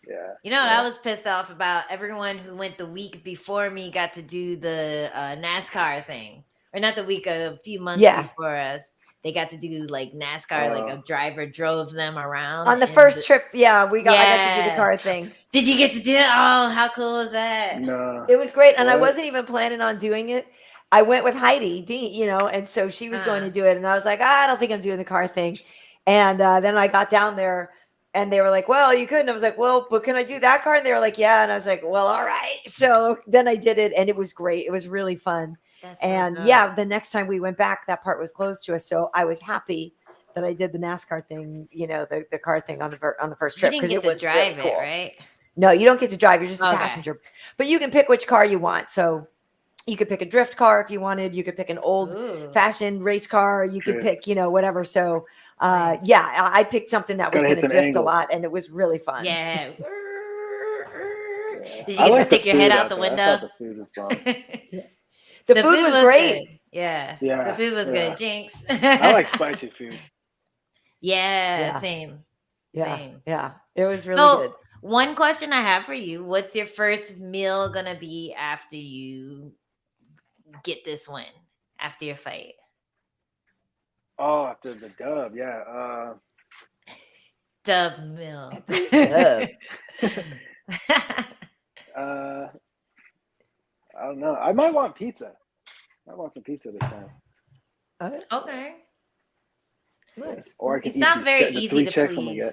Yeah. You know what I was pissed off about? Everyone who went the week before me got to do the NASCAR thing. Or not the week, a few months before us. They got to do like NASCAR, like a driver drove them around. On the first trip, I got to do the car thing. Did you get to do it? Oh, how cool was that? No. It was great. And I wasn't even planning on doing it. I went with Heidi D, and so she was going to do it. And I was like, I don't think I'm doing the car thing. And then I got down there and they were like, well, you could. And I was like, well, but can I do that car? And they were like, yeah. And I was like, well, all right. So then I did it and it was great. It was really fun. And the next time we went back, that part was closed to us. So I was happy that I did the NASCAR thing, the car thing on the first trip. You didn't get to drive it, right? No, you don't get to drive. You're just a passenger. But you can pick which car you want. So you could pick a drift car if you wanted. You could pick an old-fashioned race car. You could pick, whatever. So, I picked something that was going to drift a lot, and it was really fun. Yeah. Did you get to stick your head out the window? The food was bomb. The food was great. Good. Yeah. The food was good. Jinx. I like spicy food. Yeah, same. Yeah. It was really good. One question I have for you: what's your first meal gonna be after you get this win, after your fight? Oh, after the dub, yeah. Dub meal. I don't know. I might want pizza. I want some pizza this time. Okay. Nice. Or I can it's not very easy to please.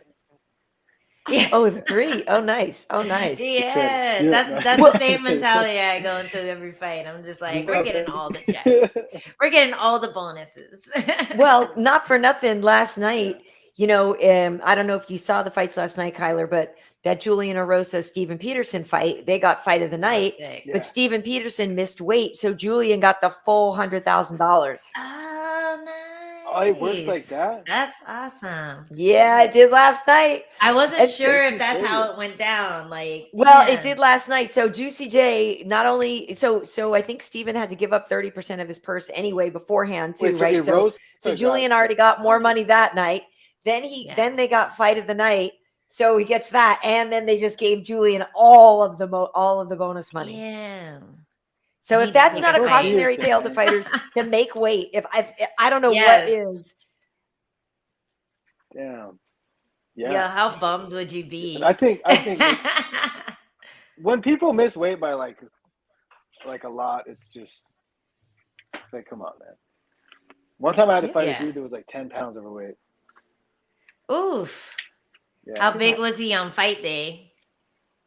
Yeah. Oh, 3. Oh, nice. Oh, nice. Yeah, Yeah, that's no. that's the same mentality I go into every fight. I'm just like, we're getting all the checks. We're getting all the bonuses. Well, not for nothing. Last night, I don't know if you saw the fights last night, Kyler, but that Julian Erosa Steven Peterson fight, they got fight of the That was night. sick. But Steven Peterson missed weight, so Julian got the full $100,000. Oh, nice. Oh, it works like that? That's awesome. Yeah, it did last night. I wasn't And sure so- if that's how it went down. Like, Well, it damn. did last night. So Juicy J, not only so I think Steven had to give up 30% of his purse anyway beforehand too, Wait, so right? Erosa So Julian already got more money that night. Then Yeah. they got fight of the night. So he gets that, and then they just gave Julian all of the bonus money. Yeah. So Need if to that's take not a a fight. cautionary tale to fighters to make weight, if I don't know Yes. what is. Damn. Yeah. Yeah. How bummed would you be? And I think when people miss weight by like a lot, it's like, come on, man. One time I had to fight Yeah. a dude that was like 10 pounds overweight. Oof. Yeah. How big was he on fight day?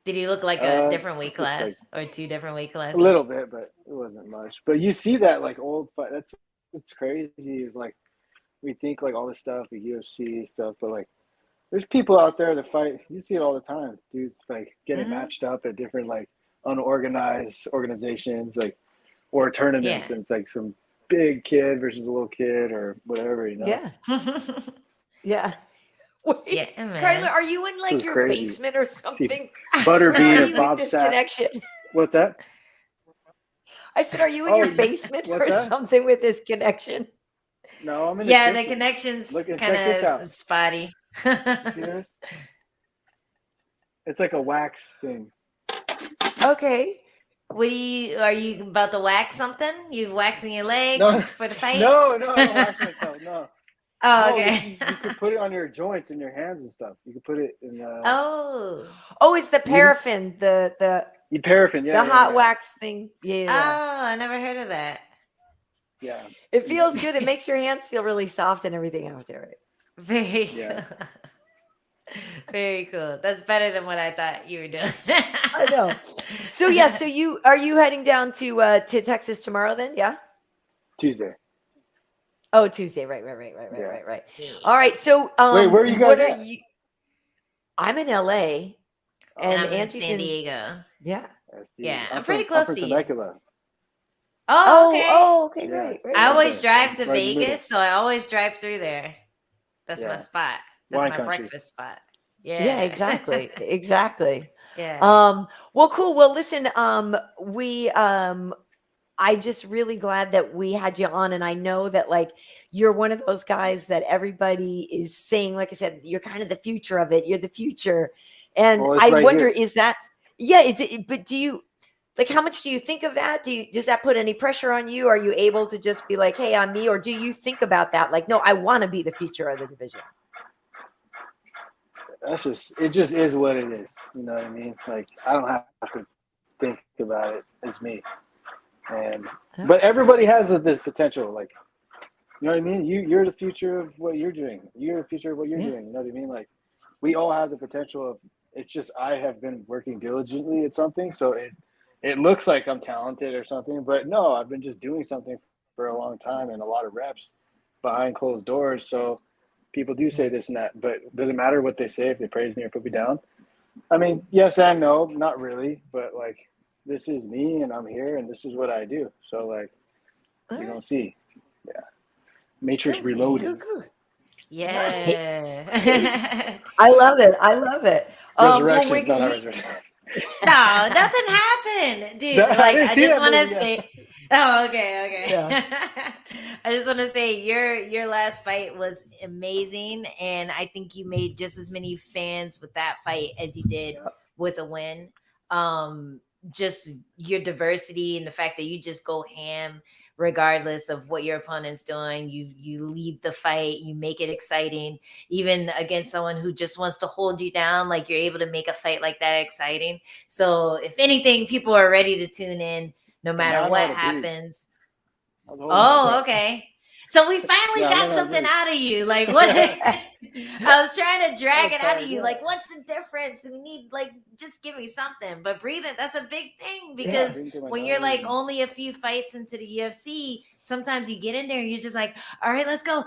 Did he look like a different weight it's just class or 2 different weight classes? A little bit, but it wasn't much. But you see that like old fight. It's crazy. Is like we think like all this stuff, the UFC stuff, but like there's people out there that fight. You see it all the time. Dudes like getting Mhm. matched up at different like unorganized organizations, like or tournaments, Yeah. and it's like some big kid versus a little kid or whatever. Yeah. Yeah. Wait, Yeah, man. Kyler, are you in like This is your crazy. basement or something? Butterbean Are or you in Bob this Sapp. connection? What's that? I said, are you in Oh, your basement what's or that? something with this connection? No, I'm in Yeah, the the kitchen. connection's Look, and kind check this out. of spotty. See this? It's like a wax thing. Okay. Are you about to wax something? You waxing your legs No. for the fight? No, I don't wax myself. No. Oh, No, okay. you could put it on your joints and your hands and stuff. You could put it in Oh. Oh, it's the paraffin, the paraffin. Yeah, the hot yeah. wax thing. Yeah. Oh, I never heard of that. Yeah. It feels good. It makes your hands feel really soft and everything after it. Very Yeah. cool. Very cool. That's better than what I thought you were doing. I know. So yeah, so are you heading down to Texas tomorrow then? Yeah. Tuesday. Oh, Tuesday. Right. Yeah. All right. So Wait, where are you what guys are at? you? I'm in LA. And I'm in Angie's San Diego. Yeah. Yeah, I'm pretty close to you. Temecula. Oh, okay. Oh, okay, Yeah. right. I always Okay. drive to Right in the middle. Vegas, so I always drive through there. That's my Yeah. spot. That's Wine my country. breakfast spot. Yeah. Yeah, exactly. Exactly. Yeah. Well, cool. Well, listen, I'm just really glad that we had you on. And I know that like you're one of those guys that everybody is saying, like I said, you're kind of the future of it. You're the future. And Well, it's I right wonder, here. is that, yeah, is it, but do you, like, how much do you think of that? Does that put any pressure on you? Are you able to just be like, hey, I'm me? Or do you think about that? Like, no, I want to be the future of the division. It just is what it is. You know what I mean? Like, I don't have to think about it. It's me. But everybody has this potential. Like, you know what I mean? You're the future of what you're doing. You're the future of what you're doing. You know what I mean? Like, we all have the potential of, it's just, I have been working diligently at something. So it looks like I'm talented or something, but no, I've been just doing something for a long time and a lot of reps behind closed doors. So people do say this and that, but does it matter what they say if they praise me or put me down? I mean, yes and no, not really, but like, this is me and I'm here and this is what I do. So like, you're gonna see. Yeah. Matrix Reloaded. Yeah. I love it. I love it. Resurrection, not resurrection. No, nothing happened, dude. No, I Like, didn't I see just that want to movie yet. say, oh, okay. Yeah. I just want to say your last fight was amazing, and I think you made just as many fans with that fight as you did with a win. Just your diversity and the fact that you just go ham regardless of what your opponent's doing. You lead the fight, you make it exciting, even against someone who just wants to hold you down. Like, you're able to make a fight like that exciting. So if anything, people are ready to tune in no matter what happens. Oh, okay. So we finally Yeah, got no, something dude. out of you. Like, what? I was trying to drag it out of you. Yeah. Like, what's the difference? We need, like, just give me something. But breathing, that's a big thing I because didn't do my when you're like nose. only a few fights into the UFC, sometimes you get in there and you're just like, all right, let's go.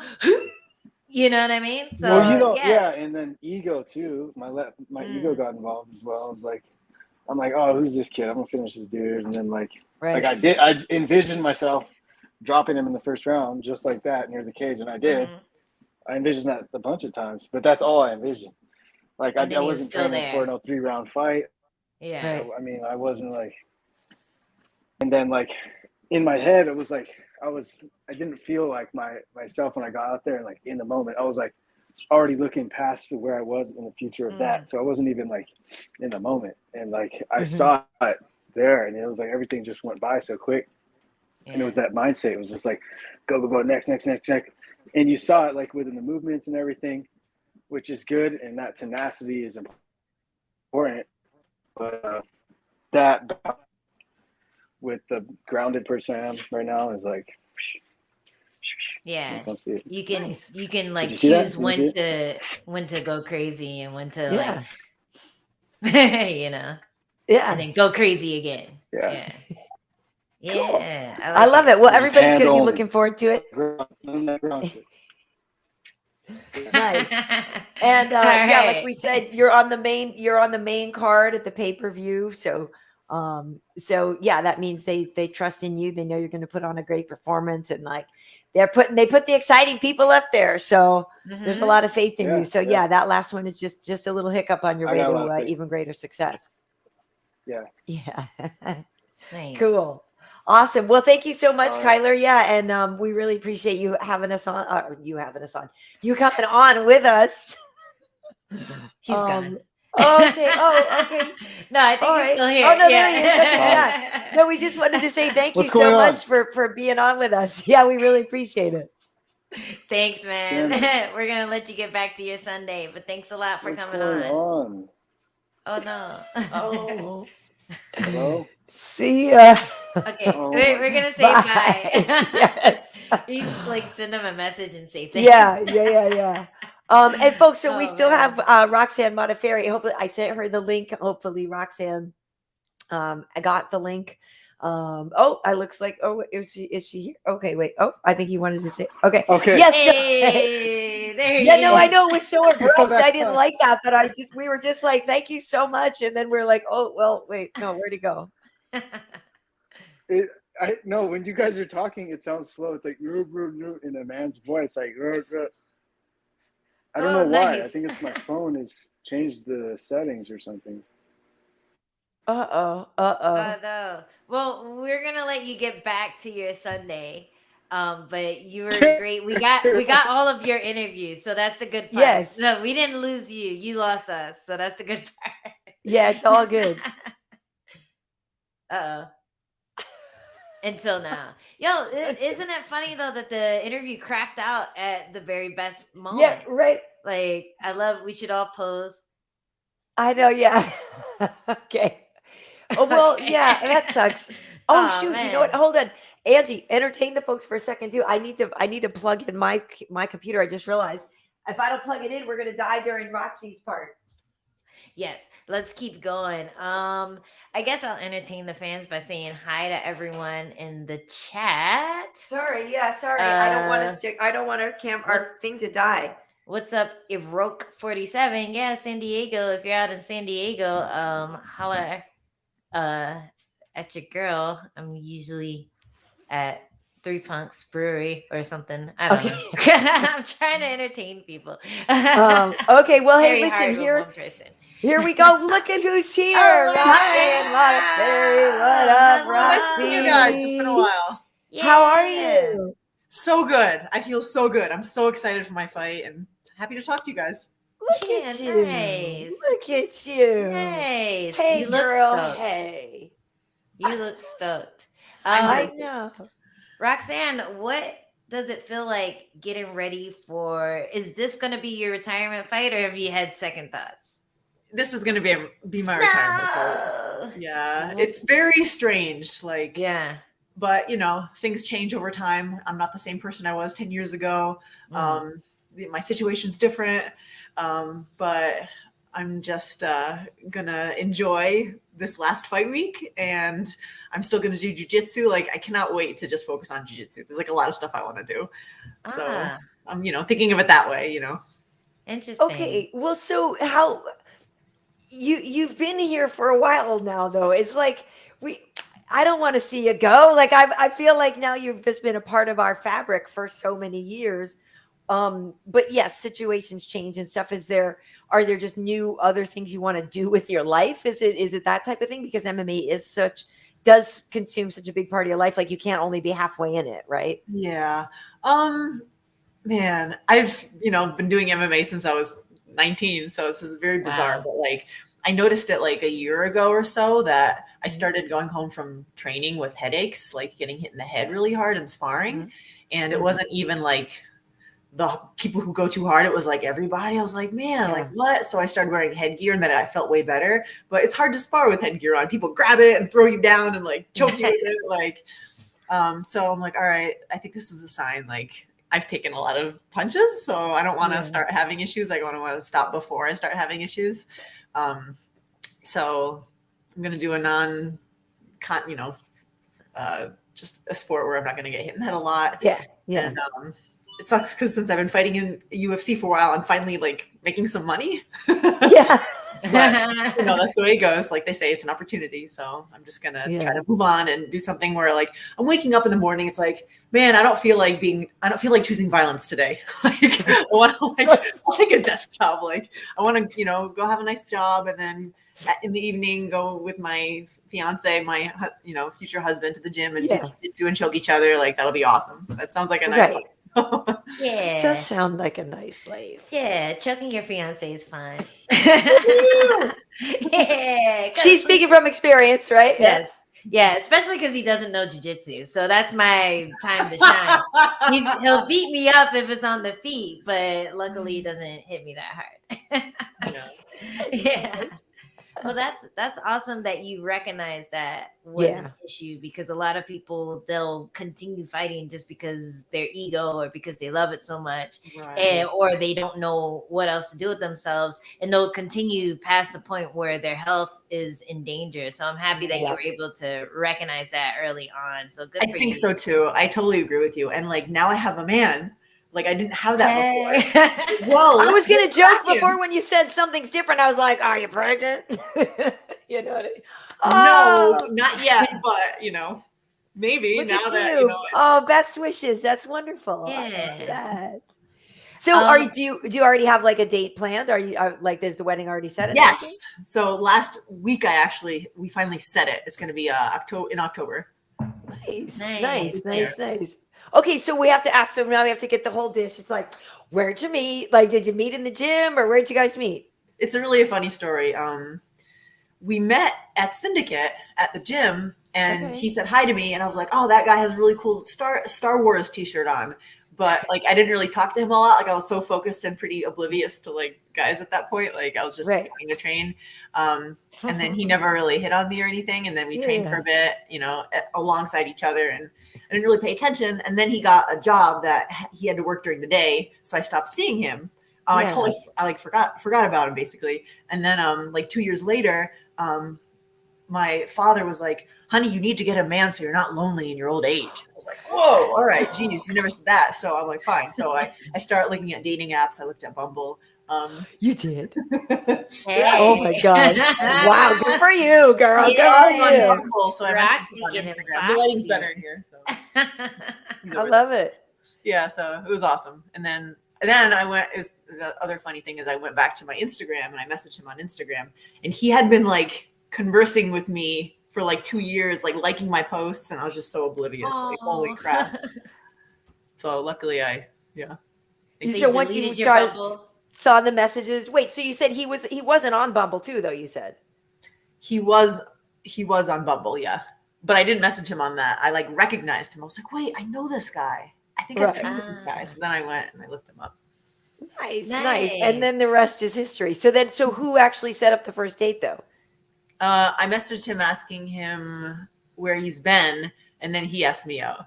You know what I mean? So, Well, you know, yeah. and then ego too. My ego Mm. got involved as well. I was like, I'm like, oh, who's this kid? I'm gonna finish this dude. And then like Right. I envisioned myself dropping him in the first round just like that near the cage, and I did. Mhm. I envisioned that a bunch of times, but that's all I envisioned. Like And then I he was wasn't still training for there. no 3-round fight. Yeah. Right. I mean, I wasn't like, and then like in my head, it was like I didn't feel like myself when I got out there and like in the moment. I was like already looking past to where I was in the future of that. So I wasn't even like in the moment. And like I saw it there, and it was like everything just went by so quick. Yeah. And it was that mindset. It was just like go next. And you saw it like within the movements and everything, which is good. And that tenacity is important. But that with the grounded person I am right now is like, Yeah. let's see it. You can Nice. you can like you see that? choose Did you see when to go crazy and when to Yeah. like you know, and Yeah. then go crazy again. Yeah. Yeah. Cool. Yeah. I love it. Well, Just everybody's hand going to be only. looking forward to it. Ground shit. Nice. And All yeah, like right. we said, you're on the main card at the pay-per-view. So yeah, that means they trust in you. They know you're going to put on a great performance, and like they put the exciting people up there. So there's a Mhm. lot of faith in Yeah, you. So yeah. yeah, that last one is just a little hiccup on your I way got a lot of to faith. even greater success. Yeah. Yeah. Nice. Cool. Awesome. Well, thank you so much, All right. Kyler. Yeah, and we really appreciate you having us on. You coming on with us. He's gone. Okay. Oh, okay. No, I think All he's right. still here. Oh no, yeah. there he is. Okay, yeah. No, we just wanted to say thank you What's so going on? much for being on with us. Yeah, we really appreciate it. Thanks, man. Damn We're gonna let you get back to your Sunday, but thanks a lot for What's coming going on. on? Oh no. Oh, Hello? see ya. Okay, Oh, we're gonna say bye. Yes. He's like send him a message and say thank Yeah. And folks, so we Oh, still man. have Roxanne Modafferi. Hopefully, I sent her the link. Hopefully, Roxanne, I got the link. I looks like is she here? Okay, wait. Oh, I think you wanted to say okay. Okay. Yes. Hey, there he Yeah, no, I is. know it was so abrupt. back I didn't on. like that, but we were just like, thank you so much, and then we're like, oh well, wait, no, where'd he go? No, when you guys are talking, it sounds slow. It's like in a man's voice, like I don't know why. I Nice. think it's my phone has changed the settings or something. Oh no. Well, we're gonna let you get back to your Sunday. But you were great. We got all of your interviews, so that's the good part. Yes. No, we didn't lose you. You lost us, so that's the good part. Yeah, it's all good. Uh-oh. Until now. Yo, isn't it funny though that the interview crapped out at the very best moment? Yeah, right. Like, we should all pose. I know. Yeah. Okay. Oh well, Okay. yeah, that sucks. Oh Aw, shoot, you know what? man. Hold on, Angie, entertain the folks for a second too. I need to plug in my computer. I just realized if I don't plug it in, we're gonna die during Roxy's part. Yes, let's keep going. I guess I'll entertain the fans by saying hi to everyone in the chat. Sorry, I don't want Uh, us to. I don't want our thing to die. What's up, Evoke47? Yeah, San Diego. If you're out in San Diego, holla at your girl. I'm usually at Three Punks Brewery or something. I don't know. I'm trying to entertain people. Okay, well, hey, Very listen hard with here. one person. Here we go. Look at who's here. Oh, Roxanne Modafferi. What up, hello. Roxy? Nice to see you guys. It's been a while. How are Yeah. you? So good. I feel so good. I'm so excited for my fight and happy to talk to you guys. Look Yeah, at you. nice. Look at you. Nice. Hey, You look girl. stoked. Hey. You look stoked. I know. Roxanne, what does it feel like getting ready for? Is this going to be your retirement fight, or have you had second thoughts? This is going to be my retirement fight. Yeah, it's very strange. Like, Yeah. but things change over time. I'm not the same person I was 10 years ago. My situation's different. But I'm just gonna enjoy this last fight week, and I'm still gonna do jiu-jitsu. Like, I cannot wait to just focus on jiu-jitsu. There's like a lot of stuff I want to do. So I'm, thinking of it that way, Interesting. Okay. Well, so how you've been here for a while now, though. It's like I don't want to see you go. Like, I feel like now you've just been a part of our fabric for so many years. But yes, situations change and stuff. Are there just new other things you want to do with your life? Is it that type of thing? Because MMA does consume such a big part of your life. Like, you can't only be halfway in it, right? Yeah. Man, I've, been doing MMA since I was 19. So this is very bizarre, but like, I noticed it like a year ago or so that I started going home from training with headaches, like getting hit in the head really hard and sparring. And it wasn't even like the people who go too hard. It was like everybody. I was like, man, like what? So I started wearing headgear, and then I felt way better. But it's hard to spar with headgear on. People grab it and throw you down and like choke you with it. Like, so I'm like, all right, I think this is a sign. Like, I've taken a lot of punches, so I don't want to start having issues. I want to stop before I start having issues. So I'm gonna do a just a sport where I'm not gonna get hit in the head a lot. Yeah. And, it sucks because since I've been fighting in UFC for a while, I'm finally like making some money. Yeah. But, that's the way it goes. Like they say, it's an opportunity. So I'm just gonna try to move on and do something where like I'm waking up in the morning. It's like, man, I don't feel like choosing violence today. Like, I'll take a desk job. Like, I want to, go have a nice job, and then in the evening go with my fiance, my future husband, to the gym and do jiu-jitsu and choke each other. Like, that'll be awesome. That sounds like a nice life. It does sound like a nice life. Yeah, choking your fiance is fun. She's speaking from experience, right? Yes. Yeah, especially because he doesn't know jiu-jitsu. So that's my time to shine. He'll beat me up if it's on the feet, but luckily he doesn't hit me that hard. Yeah. Well, that's awesome that you recognize that was an issue, because a lot of people, they'll continue fighting just because their ego or because they love it so much, or they don't know what else to do with themselves, and they'll continue past the point where their health is in danger. So I'm happy that you were able to recognize that early on. So good for you. I think so too. I totally agree with you. And like, now I have a man. Like, I didn't have that before. Whoa! I was gonna joke before when you said something's different. I was like, "Are you pregnant?" You know what I mean? No, not yet. But maybe Look now at that you. Best wishes. That's wonderful. Yeah. I love that. So, do you already have like a date planned? Are you like, is the wedding already set? Yes. So last week we finally set it. It's going to be in October. Nice. Okay, so we have to ask. So now we have to get the whole dish. It's like, where'd you meet? Like, did you meet in the gym, or where'd you guys meet? It's really a funny story. We met at Syndicate at the gym, and he said hi to me, and I was like, "Oh, that guy has a really cool Star Wars T-shirt on." But like, I didn't really talk to him a lot. Like, I was so focused and pretty oblivious to like guys at that point. Like, I was just trying to train. And then he never really hit on me or anything. And then we trained for a bit, alongside each other, and I didn't really pay attention. And then he got a job that he had to work during the day, so I stopped seeing him. I forgot about him basically. And then like 2 years later, my father was like, "Honey, you need to get a man so you're not lonely in your old age." I was like, "Whoa, all right, geez, you never said that." So I'm like, fine. So I start looking at dating apps. I looked at Bumble. You did? Oh my gosh! Wow, good for you, girl. Good for you. Bumble, so I messaged him on Instagram. The lighting's better in here. So I love it. Yeah, so it was awesome. And then I went. The other funny thing is I went back to my Instagram and I messaged him on Instagram, and he had been like conversing with me for like 2 years, like liking my posts, and I was just so oblivious. Like, holy crap. So luckily So once you saw the messages, wait, so you said he wasn't on Bumble too, though? You said he was on Bumble, yeah, but I didn't message him on that. I like recognized him. I was like, wait, I know this guy. I think I've trained with this guy. So then I went and I looked him up. Nice. And then the rest is history. So who actually set up the first date, though? I messaged him asking him where he's been, And then he asked me out.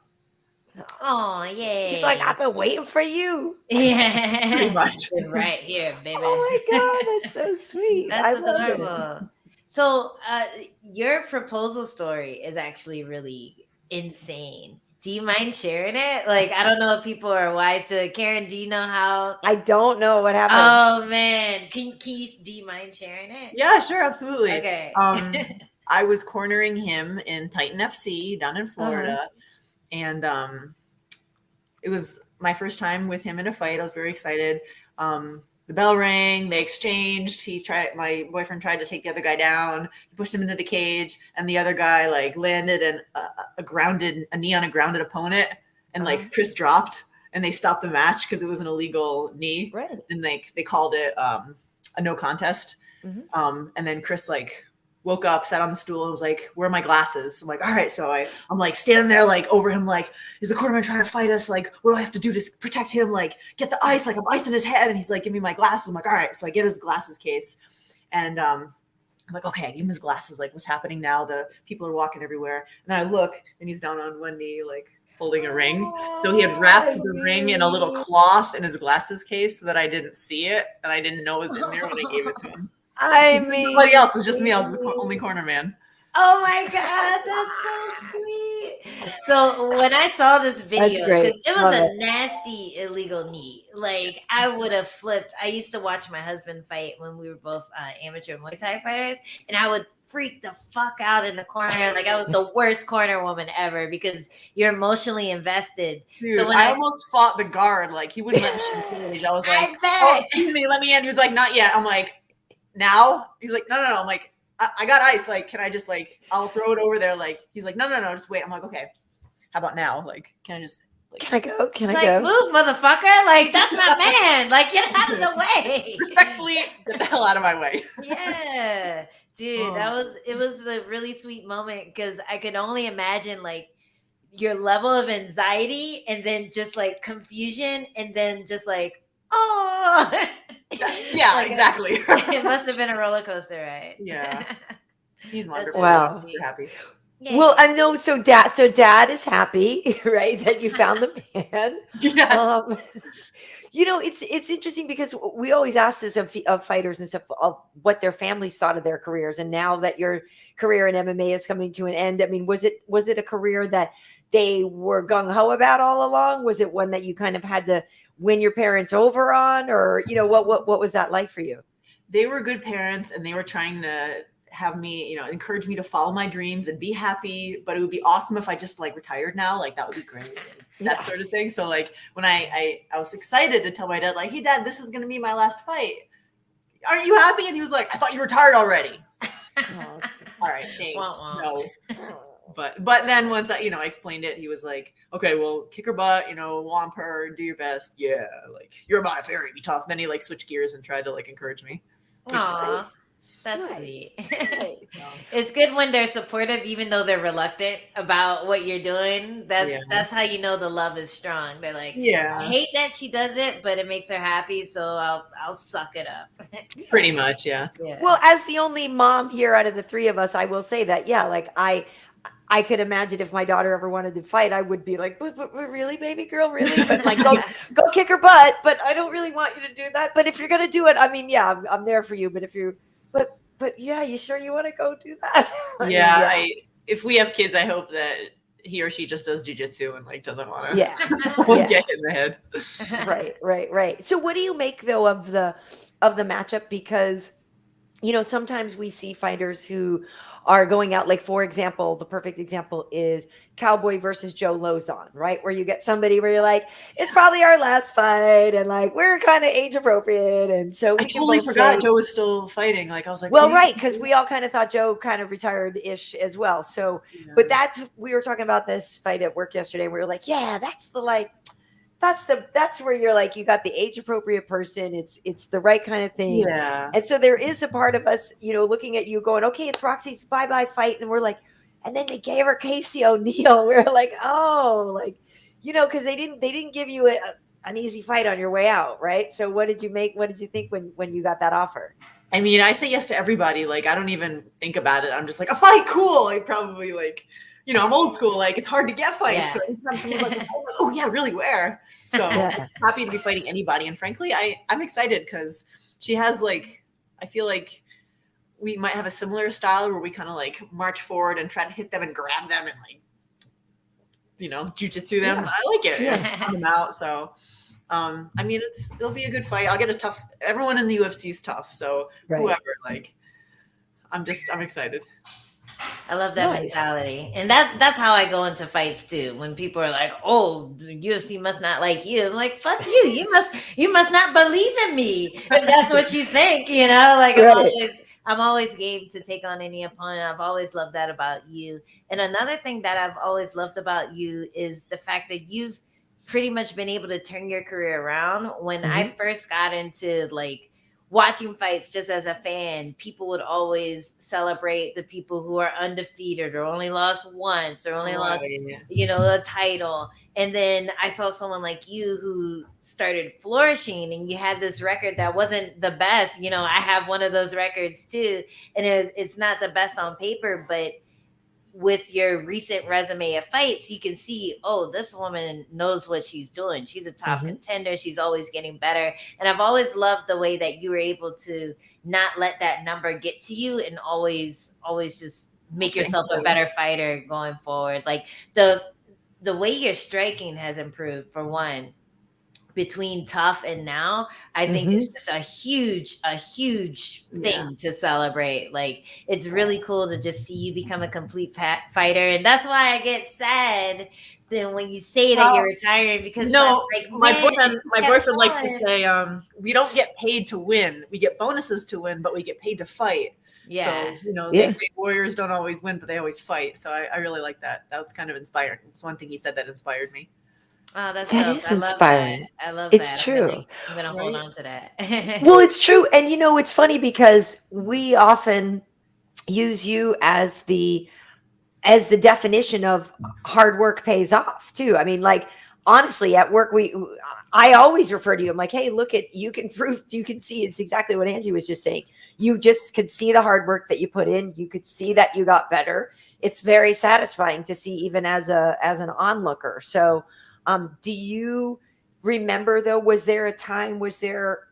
Oh, yeah. He's like, I've been waiting for you. Yeah. Pretty much. Right here, baby. Oh my God, that's so sweet. I That's love it. adorable. So your proposal story is actually really insane. Do you mind sharing it? Like, I don't know if people are wise to it. Karyn, do you know how? I don't know what happened. Oh man, do you mind sharing it? Yeah, sure, absolutely. Okay. I was cornering him in Titan FC down in Florida, and it was my first time with him in a fight. I was very excited. The bell rang, they exchanged. My boyfriend tried to take the other guy down. He pushed him into the cage, and the other guy like landed a knee on a grounded opponent, and like Chris dropped, and they stopped the match because it was an illegal knee. Right. And they called it a no contest. Mm-hmm. And then Chris like woke up, sat on the stool, and was like, "Where are my glasses?" I'm like, "All right." So I'm like standing there, like over him, like, "Is the cornerman trying to fight us? Like, what do I have to do to protect him? Like, get the ice." Like, I'm icing his head, and he's like, "Give me my glasses." I'm like, "All right." So I get his glasses case, and I'm like, "Okay." I give him his glasses. Like, what's happening now? The people are walking everywhere, and then I look, and he's down on one knee, like holding a ring. So he had wrapped the ring in a little cloth in his glasses case so that I didn't see it, and I didn't know it was in there when I gave it to him. I mean, Nobody else. It was just me. I was the only corner man. Oh my God, that's so sweet. So when I saw this video, because it was a nasty illegal knee, like I would have flipped. I used to watch my husband fight when we were both amateur Muay Thai fighters, and I would freak the fuck out in the corner. Like I was the worst corner woman ever because you're emotionally invested. Dude, so when I almost fought the guard. Like he wouldn't let me in the cage. I was like, "Oh, excuse me, let me in." He was like, "Not yet." I'm like, "Now?" He's like, "No." I'm like, I got ice. Like, can I just like, I'll throw it over there. Like, he's like, no, just wait. I'm like, okay, how about now? Like, can I just, like, can I go? Can I like, go? move, motherfucker. Like, that's my man. Like, get out of the way. Respectfully, get the hell out of my way. Yeah, dude, it was a really sweet moment because I could only imagine like your level of anxiety and then just like confusion and then just like, oh. Yeah, like exactly. It must have been a roller coaster, right? Yeah. He's wonderful. Wow. You're happy. Yeah. Well, I know. So dad is happy, right? That you found the man. Yes. You know, it's interesting because we always ask this of fighters and stuff of what their families thought of their careers. And now that your career in MMA is coming to an end, I mean, was it a career that they were gung ho about all along? Was it one that you kind of had to win your parents over on, or you know, what was that like for you? They were good parents, and they were trying to have me, you know, encourage me to follow my dreams and be happy. But it would be awesome if I just like retired now. Like that would be great. That sort of thing. So like when I was excited to tell my dad, like, "Hey Dad, this is going to be my last fight. Aren't you happy?" And he was like, "I thought you retired already." Oh, all right, thanks. Wah-wah. No. But then once I explained it, he was like, "Okay, well, kick her butt, womp her, do your best. Yeah, like you're Modafferi, be tough." Then he like switched gears and tried to like encourage me. Aww, that's nice. sweet. It's good when they're supportive, even though they're reluctant about what you're doing. That's how you know the love is strong. They're like, I hate that she does it, but it makes her happy, so I'll suck it up. Pretty much, yeah. Well, as the only mom here out of the three of us, I will say that, yeah, like I could imagine if my daughter ever wanted to fight, I would be like, but really, baby girl, really? But like, go kick her butt. But I don't really want you to do that. But if you're gonna do it, I mean, yeah, I'm there for you. But if you, but yeah, you sure you want to go do that? If we have kids, I hope that he or she just does jujitsu and like doesn't want to. Yeah, get hit in the head. Right. So what do you make though of the matchup? Because sometimes we see fighters who are going out, like, for example, the perfect example is Cowboy versus Joe Lozon, right? Where you get somebody where you're like, it's probably our last fight, and like, we're kind of age appropriate. And so I totally forgot Joe was still fighting. Like, I was like, well, right. Because we all kind of thought Joe kind of retired-ish as well. So, but we were talking about this fight at work yesterday. We were like, yeah, that's where you're like, you got the age appropriate person. It's the right kind of thing. Yeah. And so there is a part of us, looking at you going, okay, it's Roxy's bye-bye fight. And we're like, and then they gave her Casey O'Neill. We're like, oh, like, because they didn't give you an easy fight on your way out. Right. So what did you think when you got that offer? I mean, I say yes to everybody. Like, I don't even think about it. I'm just like, a fight, cool. I probably like, I'm old school. Like, it's hard to get fights. Yeah. So anytime someone's like, oh yeah, really, where? So Yeah. happy to be fighting anybody. And frankly, I'm excited because she has like, I feel like we might have a similar style where we kind of like march forward and try to hit them and grab them and like, jujitsu them. Yeah. I like it. Yeah. Just put them out. So, I mean, it'll be a good fight. I'll get a tough. Everyone in the UFC is tough. So Right. whoever, like, I'm excited. I love that Nice. mentality. And that's how I go into fights too. When people are like, oh, UFC must not like you. I'm like, fuck you. You must not believe in me if that's what you think, like Right. I'm always game to take on any opponent. I've always loved that about you. And another thing that I've always loved about you is the fact that you've pretty much been able to turn your career around. When I first got into like watching fights just as a fan, people would always celebrate the people who are undefeated or only lost once or only lost, a title. And then I saw someone like you who started flourishing and you had this record that wasn't the best. I have one of those records too. And it's not the best on paper, but with your recent resume of fights, you can see, oh, this woman knows what she's doing. She's a top contender. She's always getting better. And I've always loved the way that you were able to not let that number get to you and always just make yourself a better fighter going forward. Like the way your striking has improved, for one, between tough and now, I think it's just a huge thing to celebrate. Like, it's really cool to just see you become a complete fighter. And that's why I get sad then when you say that you're retiring, because my boyfriend likes to say, we don't get paid to win. We get bonuses to win, but we get paid to fight. Yeah. So, they say warriors don't always win, but they always fight. So I really like that. That was kind of inspiring. It's one thing he said that inspired me. Oh, that is inspiring. I love it's that. True. I'm gonna hold on to that. Well, it's true. And it's funny because we often use you as the definition of hard work pays off too. I mean, like, honestly, at work, I always refer to you. I'm like, hey, look you can see. It's exactly what Angie was just saying. You just could see the hard work that you put in. You could see that you got better. It's very satisfying to see, even as an onlooker. So, do you remember though, was there a time, was there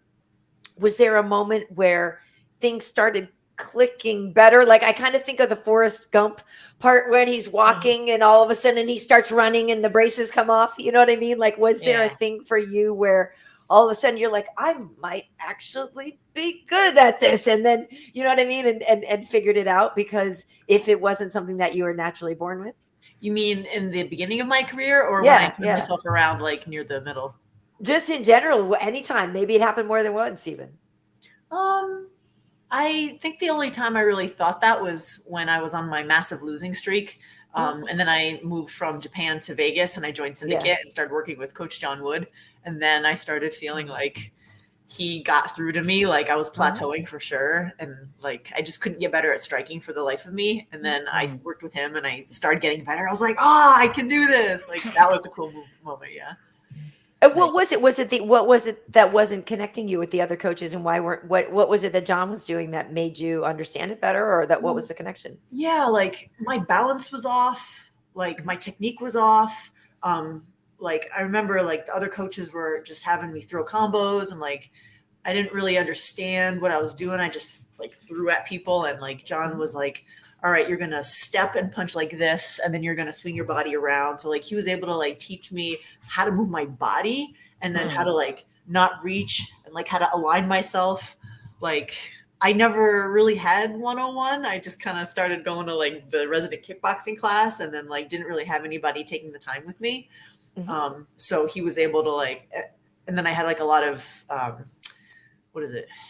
a moment where things started clicking better? Like, I kind of think of the Forrest Gump part when he's walking and all of a sudden he starts running and the braces come off. You know what I mean? Like, was there a thing for you where all of a sudden you're like, I might actually be good at this? And then, you know what I mean? And figured it out, because if it wasn't something that you were naturally born with. You mean in the beginning of my career, or when I turned myself around, like near the middle? Just in general, anytime. Maybe it happened more than once even. I think the only time I really thought that was when I was on my massive losing streak. And then I moved from Japan to Vegas and I joined Syndicate and started working with Coach John Wood. And then I started feeling like he got through to me. Like, I was plateauing for sure. And like, I just couldn't get better at striking for the life of me. And then I worked with him and I started getting better. I was like, I can do this. Like, that was a cool moment. Yeah. And what was it? What was it that wasn't connecting you with the other coaches, and what was it that John was doing that made you understand it better, or what was the connection? Yeah. Like, my balance was off. Like, my technique was off. Like, I remember like the other coaches were just having me throw combos, and like, I didn't really understand what I was doing. I just like threw at people, and like John was like, all right, you're going to step and punch like this, and then you're going to swing your body around. So like, he was able to like teach me how to move my body, and then how to like not reach, and like how to align myself. Like, I never really had 101. I just kind of started going to like the resident kickboxing class, and then like didn't really have anybody taking the time with me. So he was able to like, and then I had like a lot of,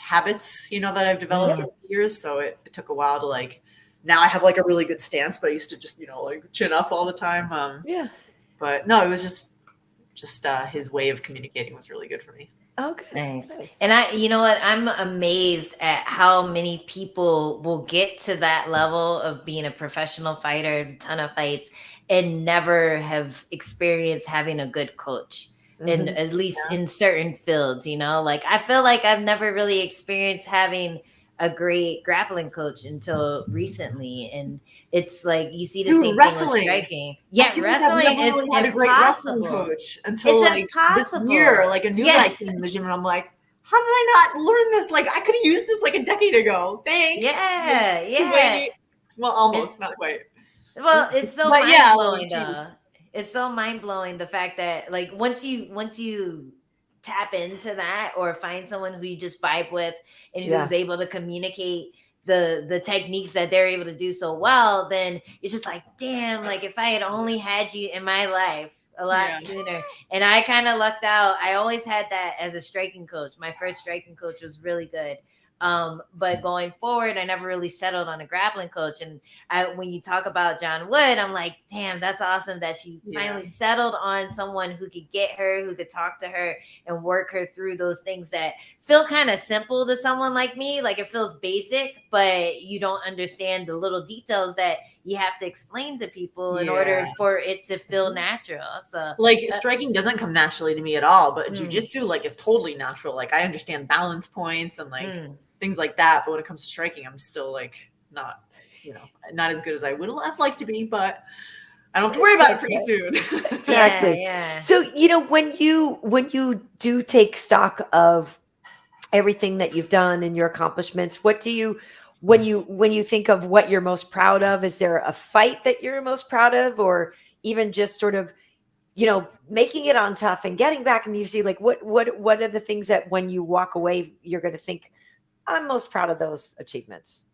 habits, that I've developed over the years. So it took a while to like, now I have like a really good stance, but I used to just, like chin up all the time. But no, it was just his way of communicating was really good for me. Okay. Nice. And you know what? I'm amazed at how many people will get to that level of being a professional fighter, a ton of fights, and never have experienced having a good coach. And at least in certain fields, like, I feel like I've never really experienced having a great grappling coach until recently, and it's like you see the Dude, same wrestling. thing with striking. I Yeah, feel like I've wrestling never is really had a great wrestling impossible. coach until It's like impossible. this year. Like a new Yeah. guy came in the gym, and I'm like, how did I not learn this? Like I could have used this like a decade ago. Thanks. Yeah, yeah. Wait. Well, almost, not quite. Well, it's so But mind yeah, blowing like, though. It's so mind blowing the fact that like once you tap into that or find someone who you just vibe with and who's able to communicate the techniques that they're able to do so well, then it's just like, damn, like if I had only had you in my life a lot sooner. And I kind of lucked out. I always had that as a striking coach. My first striking coach was really good. But going forward, I never really settled on a grappling coach. And when you talk about John Wood, I'm like, damn, that's awesome that she finally settled on someone who could get her, who could talk to her and work her through those things that feel kind of simple to someone like me. Like it feels basic, but you don't understand the little details that you have to explain to people in order for it to feel natural. So like striking doesn't come naturally to me at all, but jujitsu like is totally natural. Like I understand balance points and like things like that, but when it comes to striking, I'm still like not as good as I would have liked to be, but I don't have to worry about it pretty soon. Exactly. Yeah. So, when you do take stock of everything that you've done and your accomplishments, what do you, when you think of what you're most proud of, is there a fight that you're most proud of, or even just sort of, making it on Tough and getting back in the UFC? Like what are the things that when you walk away, you're going to think, I'm most proud of those achievements?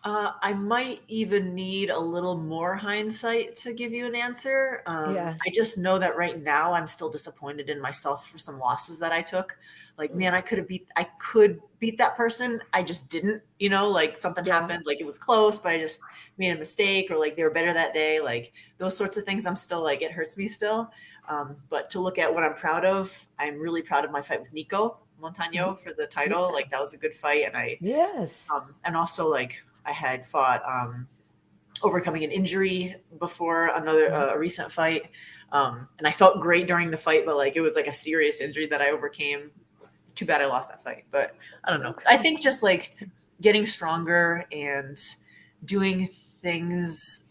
I might even need a little more hindsight to give you an answer. I just know that right now I'm still disappointed in myself for some losses that I took. Like, man, I could beat that person. I just didn't, like something happened, like it was close, but I just made a mistake, or like they were better that day. Like those sorts of things, I'm still like, it hurts me still. But to look at what I'm proud of, I'm really proud of my fight with Nico Montano for the title. Like that was a good fight. And and also like, I had fought overcoming an injury before a recent fight. And I felt great during the fight, but like it was like a serious injury that I overcame. Too bad I lost that fight. But I don't know. I think just like getting stronger and doing things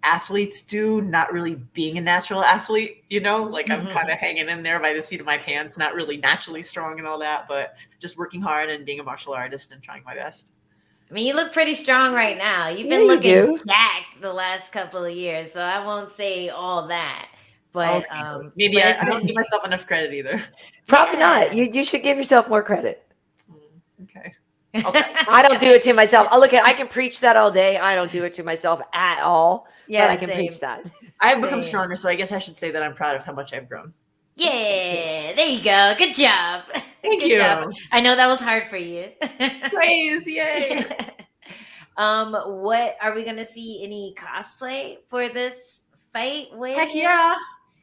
athletes do, not really being a natural athlete, like I'm kind of hanging in there by the seat of my pants, not really naturally strong and all that, but just working hard and being a martial artist and trying my best. I mean, you look pretty strong right now. You've been looking jacked the last couple of years, so I won't say all that. But maybe I don't give myself enough credit either. Probably not. You should give yourself more credit. Okay. I don't do it to myself. I can preach that all day. I don't do it to myself at all. Yeah, but I can preach that. I've become stronger, so I guess I should say that I'm proud of how much I've grown. Yeah, there you go. Good job. Thank you. Job. I know that was hard for you. Praise, yay. What are we gonna see? Any cosplay for this fight? Heck yeah.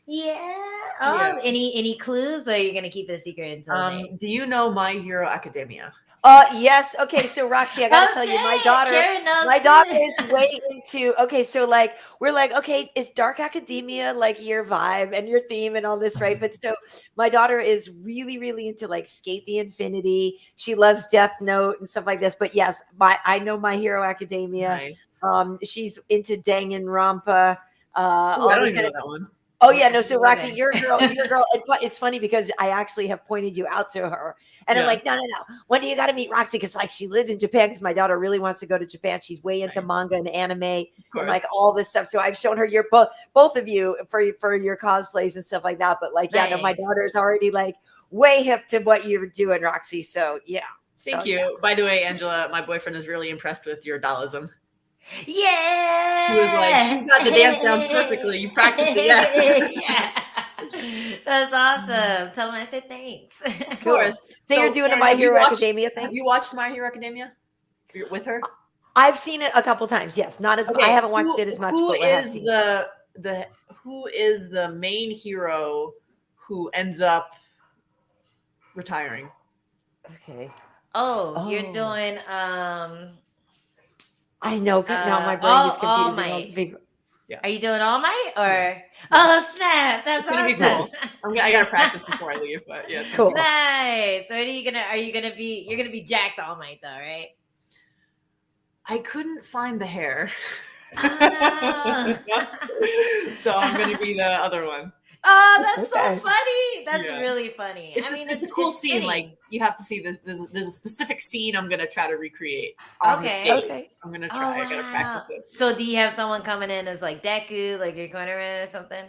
Yeah. Oh, any clues, or are you gonna keep it a secret until do you know My Hero Academia? Yes. Okay. So Roxy, I gotta tell you, my daughter is way into, so like, we're like, okay, is Dark Academia like your vibe and your theme and all this, right? But so my daughter is really, really into like Skate the Infinity. She loves Death Note and stuff like this. But yes, I know My Hero Academia. Nice. She's into Danganronpa. I don't even know that one. Oh yeah, no. So Roxy, you're a girl. It's funny because I actually have pointed you out to her, and I'm like, no. When do you got to meet Roxy? Because like she lives in Japan. Because my daughter really wants to go to Japan. She's way into manga and anime and like all this stuff. So I've shown her your both of you for your cosplays and stuff like that. But like, no, my daughter's already like way hip to what you're doing, Roxy. So yeah. Thank you. Yeah. By the way, Angela, my boyfriend is really impressed with your Dallism. Yeah. He was like, she's got the dance down perfectly. You practiced it. Yeah. That's awesome. Tell him I said thanks. Of course. So you're doing a My Hero Academia thing? Have you watched My Hero Academia? You're with her? I've seen it a couple times. Yes. Not as I haven't watched it as much. Who is the main hero who ends up retiring? Okay. Oh, you're doing I know. Now my brain is confusing. Yeah. Are you doing All Might or? Oh snap! That's awesome. Cool. I gotta practice before I leave, but yeah, cool. Nice. So are you gonna be? You're gonna be jacked All Might though, right? I couldn't find the hair. Oh, So I'm going to be the other one. oh, that's Okay. so funny. That's Yeah. really funny. I mean, It's a cool scene. fitting. Like, you have to see this. There's a specific scene I'm going to try to recreate on the Okay. stage. Okay. I'm going to Oh, try. I got to wow. practice it. So do you have someone coming in as like Deku, like your cornerman or something?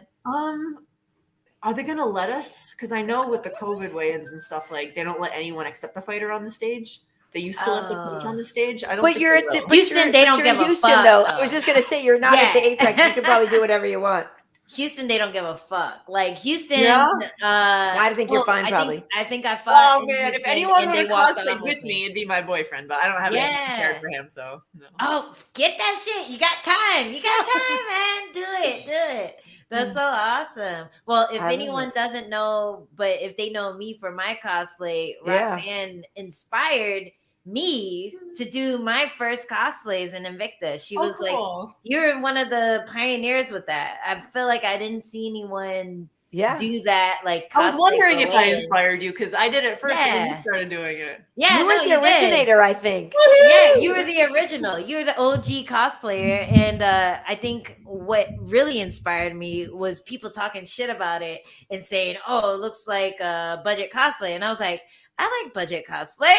Are they going to let us? Because I know with the COVID weigh-ins and stuff, like, they don't let anyone except the fighter on the stage. They used to let the coach on the stage. I don't But think you're they at the will. Houston, they don't you're give in a Houston fuck, though. though. I was just gonna say you're not at the Yeah. Apex. You can probably do whatever you want. Houston, they don't give a fuck. Like Houston, Yeah? I think you're fine, I probably. think I fought. Oh in man, if Houston, anyone and would they have walked cosplayed on with me, it'd be my boyfriend. But I don't have anything Yeah. prepared for him, so no. Oh, get that shit! You got time. You got time, man. Do it. That's so awesome. Well, if I love anyone it. doesn't know, but if they know me for my cosplay, Yeah. Roxanne inspired me to do my first cosplays in Invicta. She was like, cool. "You're one of the pioneers with that." I feel like I didn't see anyone Yeah. do that. Like, I was cosplay wondering for if I weigh-ins. inspired you because I did it first and then you Yeah. started doing it. Yeah, You were no, the you did. originator, I think. Yeah, you were the original. You were the OG cosplayer, and I think what really inspired me was people talking shit about it and saying, "Oh, it looks like budget cosplay," and I was like, "I like budget cosplay."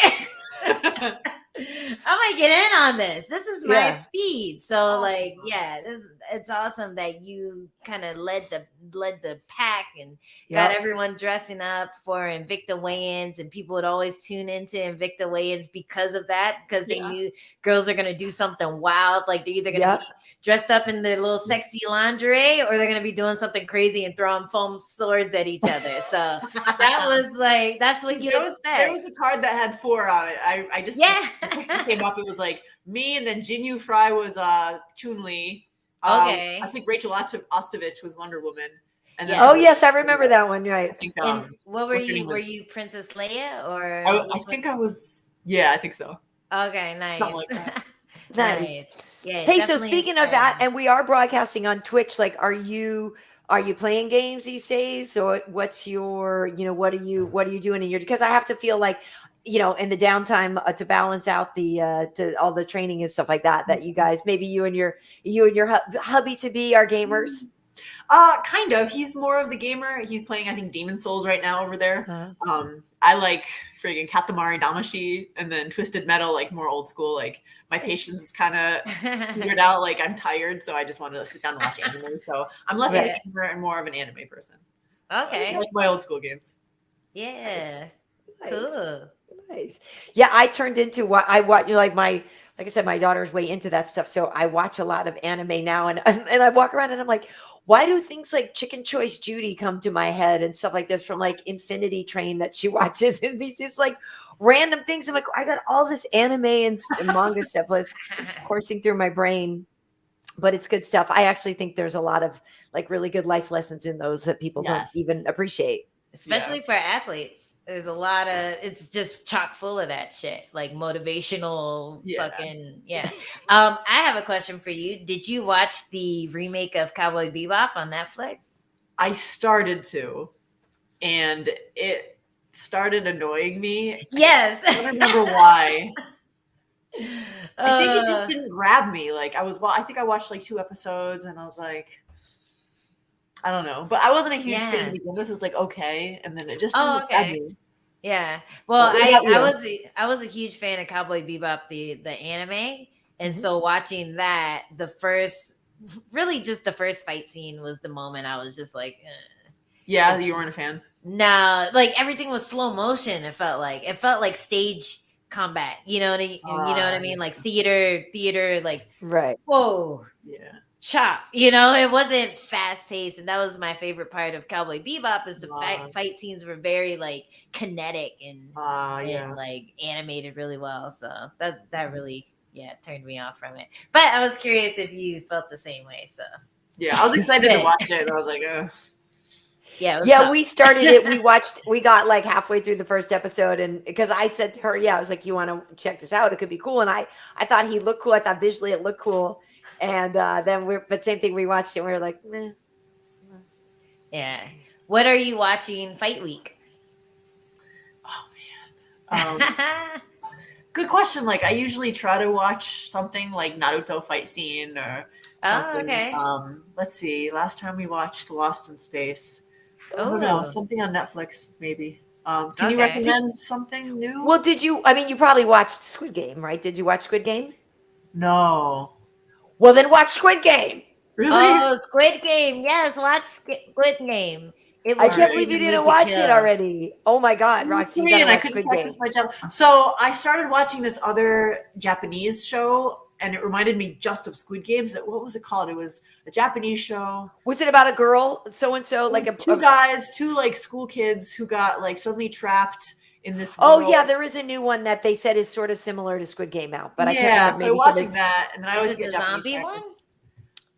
I might get in on this. This is my Yeah. speed. So like, yeah, it's awesome that you kind of led the pack and got Yep. everyone dressing up for Invicta weigh-ins, and people would always tune into Invicta weigh-ins because of that, because they knew girls are gonna do something wild. Like they're either gonna be dressed up in their little sexy lingerie, or they're gonna be doing something crazy and throwing foam swords at each other. So that was like, that's what you expect. There was a card that had 4 on it. I just came up. It was like me, and then Jinyu Fry was Chun-Li. Okay. I think Rachel Ostovich was Wonder Woman. And then Oh yes, I remember that one. Right. I think, and what were what's her you? name Were was- you Princess Leia or? I think I was. Yeah, I think so. Okay, nice. Something like that. Nice. Yeah. Hey, so definitely speaking of that, inspiring. and we are broadcasting on Twitch. Like, are you playing games these days, or what's your, what are you doing in your? Because I have to feel like, in the downtime to balance out the all the training and stuff like that. That you guys, maybe you and your hubby to be are gamers. Kind of. He's more of the gamer. He's playing, I think, Demon Souls right now over there. I like friggin' Katamari Damacy and then Twisted Metal, like more old school. Like my patience is kind of figured out. Like I'm tired, so I just want to sit down and watch anime. So I'm less of a gamer and more of an anime person. Okay. I like my old school games. Yeah. Nice. Cool. Nice. Yeah, I turned into what I watch. Like I said, my daughter's way into that stuff, so I watch a lot of anime now, and I walk around and I'm like, why do things like Chicken Choice Judy come to my head and stuff like this from like Infinity Train that she watches, and these just like random things. I'm like, I got all this anime and manga stuff coursing through my brain, but it's good stuff. I actually think there's a lot of like really good life lessons in those that people don't even appreciate. Especially for athletes. There's a lot of, it's just chock full of that shit, like motivational fucking, I have a question for you. Did you watch the remake of Cowboy Bebop on Netflix? I started to, and it started annoying me. Yes. I don't remember why. I think it just didn't grab me. Like I think I watched like 2 episodes and I was like, I don't know, but I wasn't a huge fan to begin with. It was like, okay. And then it just didn't grab me. Yeah. Well, I was a huge fan of Cowboy Bebop, the anime. And so watching that, the first fight scene was the moment I was just like, yeah, you weren't a fan. No, like everything was slow motion. It felt like stage combat. You know what I mean? Like theater, like right. Whoa. Yeah. Chop, it wasn't fast paced, and that was my favorite part of Cowboy Bebop. Is the fight scenes were very like kinetic and like animated really well. So that really turned me off from it. But I was curious if you felt the same way. So yeah, I was excited to watch it, and I was like, yeah, we started it. We got like halfway through the first episode, and because I said to her, I was like, you want to check this out? It could be cool. And I thought he looked cool. I thought visually it looked cool. And then but same thing, we watched it and we were like, meh. Yeah. What are you watching Fight Week? Oh man. Good question. Like I usually try to watch something like Naruto fight scene or something. okay. Let's see. Last time we watched Lost in Space. I don't Oh. know. Something on Netflix, maybe. Can you Okay. recommend something new? Well, you probably watched Squid Game, right? Did you watch Squid Game? No. Well, then watch Squid Game. Really? Oh, Squid Game. Yes, watch Squid Game. It I was can't really believe you good didn't movie to watch it kill. already. Oh my God, Roxy, you gotta I watch couldn't Squid Game. practice my job. So I started watching this other Japanese show, and it reminded me just of Squid Games. What was it called? It was a Japanese show. Was it about a girl, so and so, like Two guys, two like school kids who got like suddenly trapped in this Oh world. yeah, there is a new one that they said is sort of similar to Squid Game out, but I can't yeah, remember. so Maybe watching somebody- that, and then I always Is it get the Japanese zombie practice. one?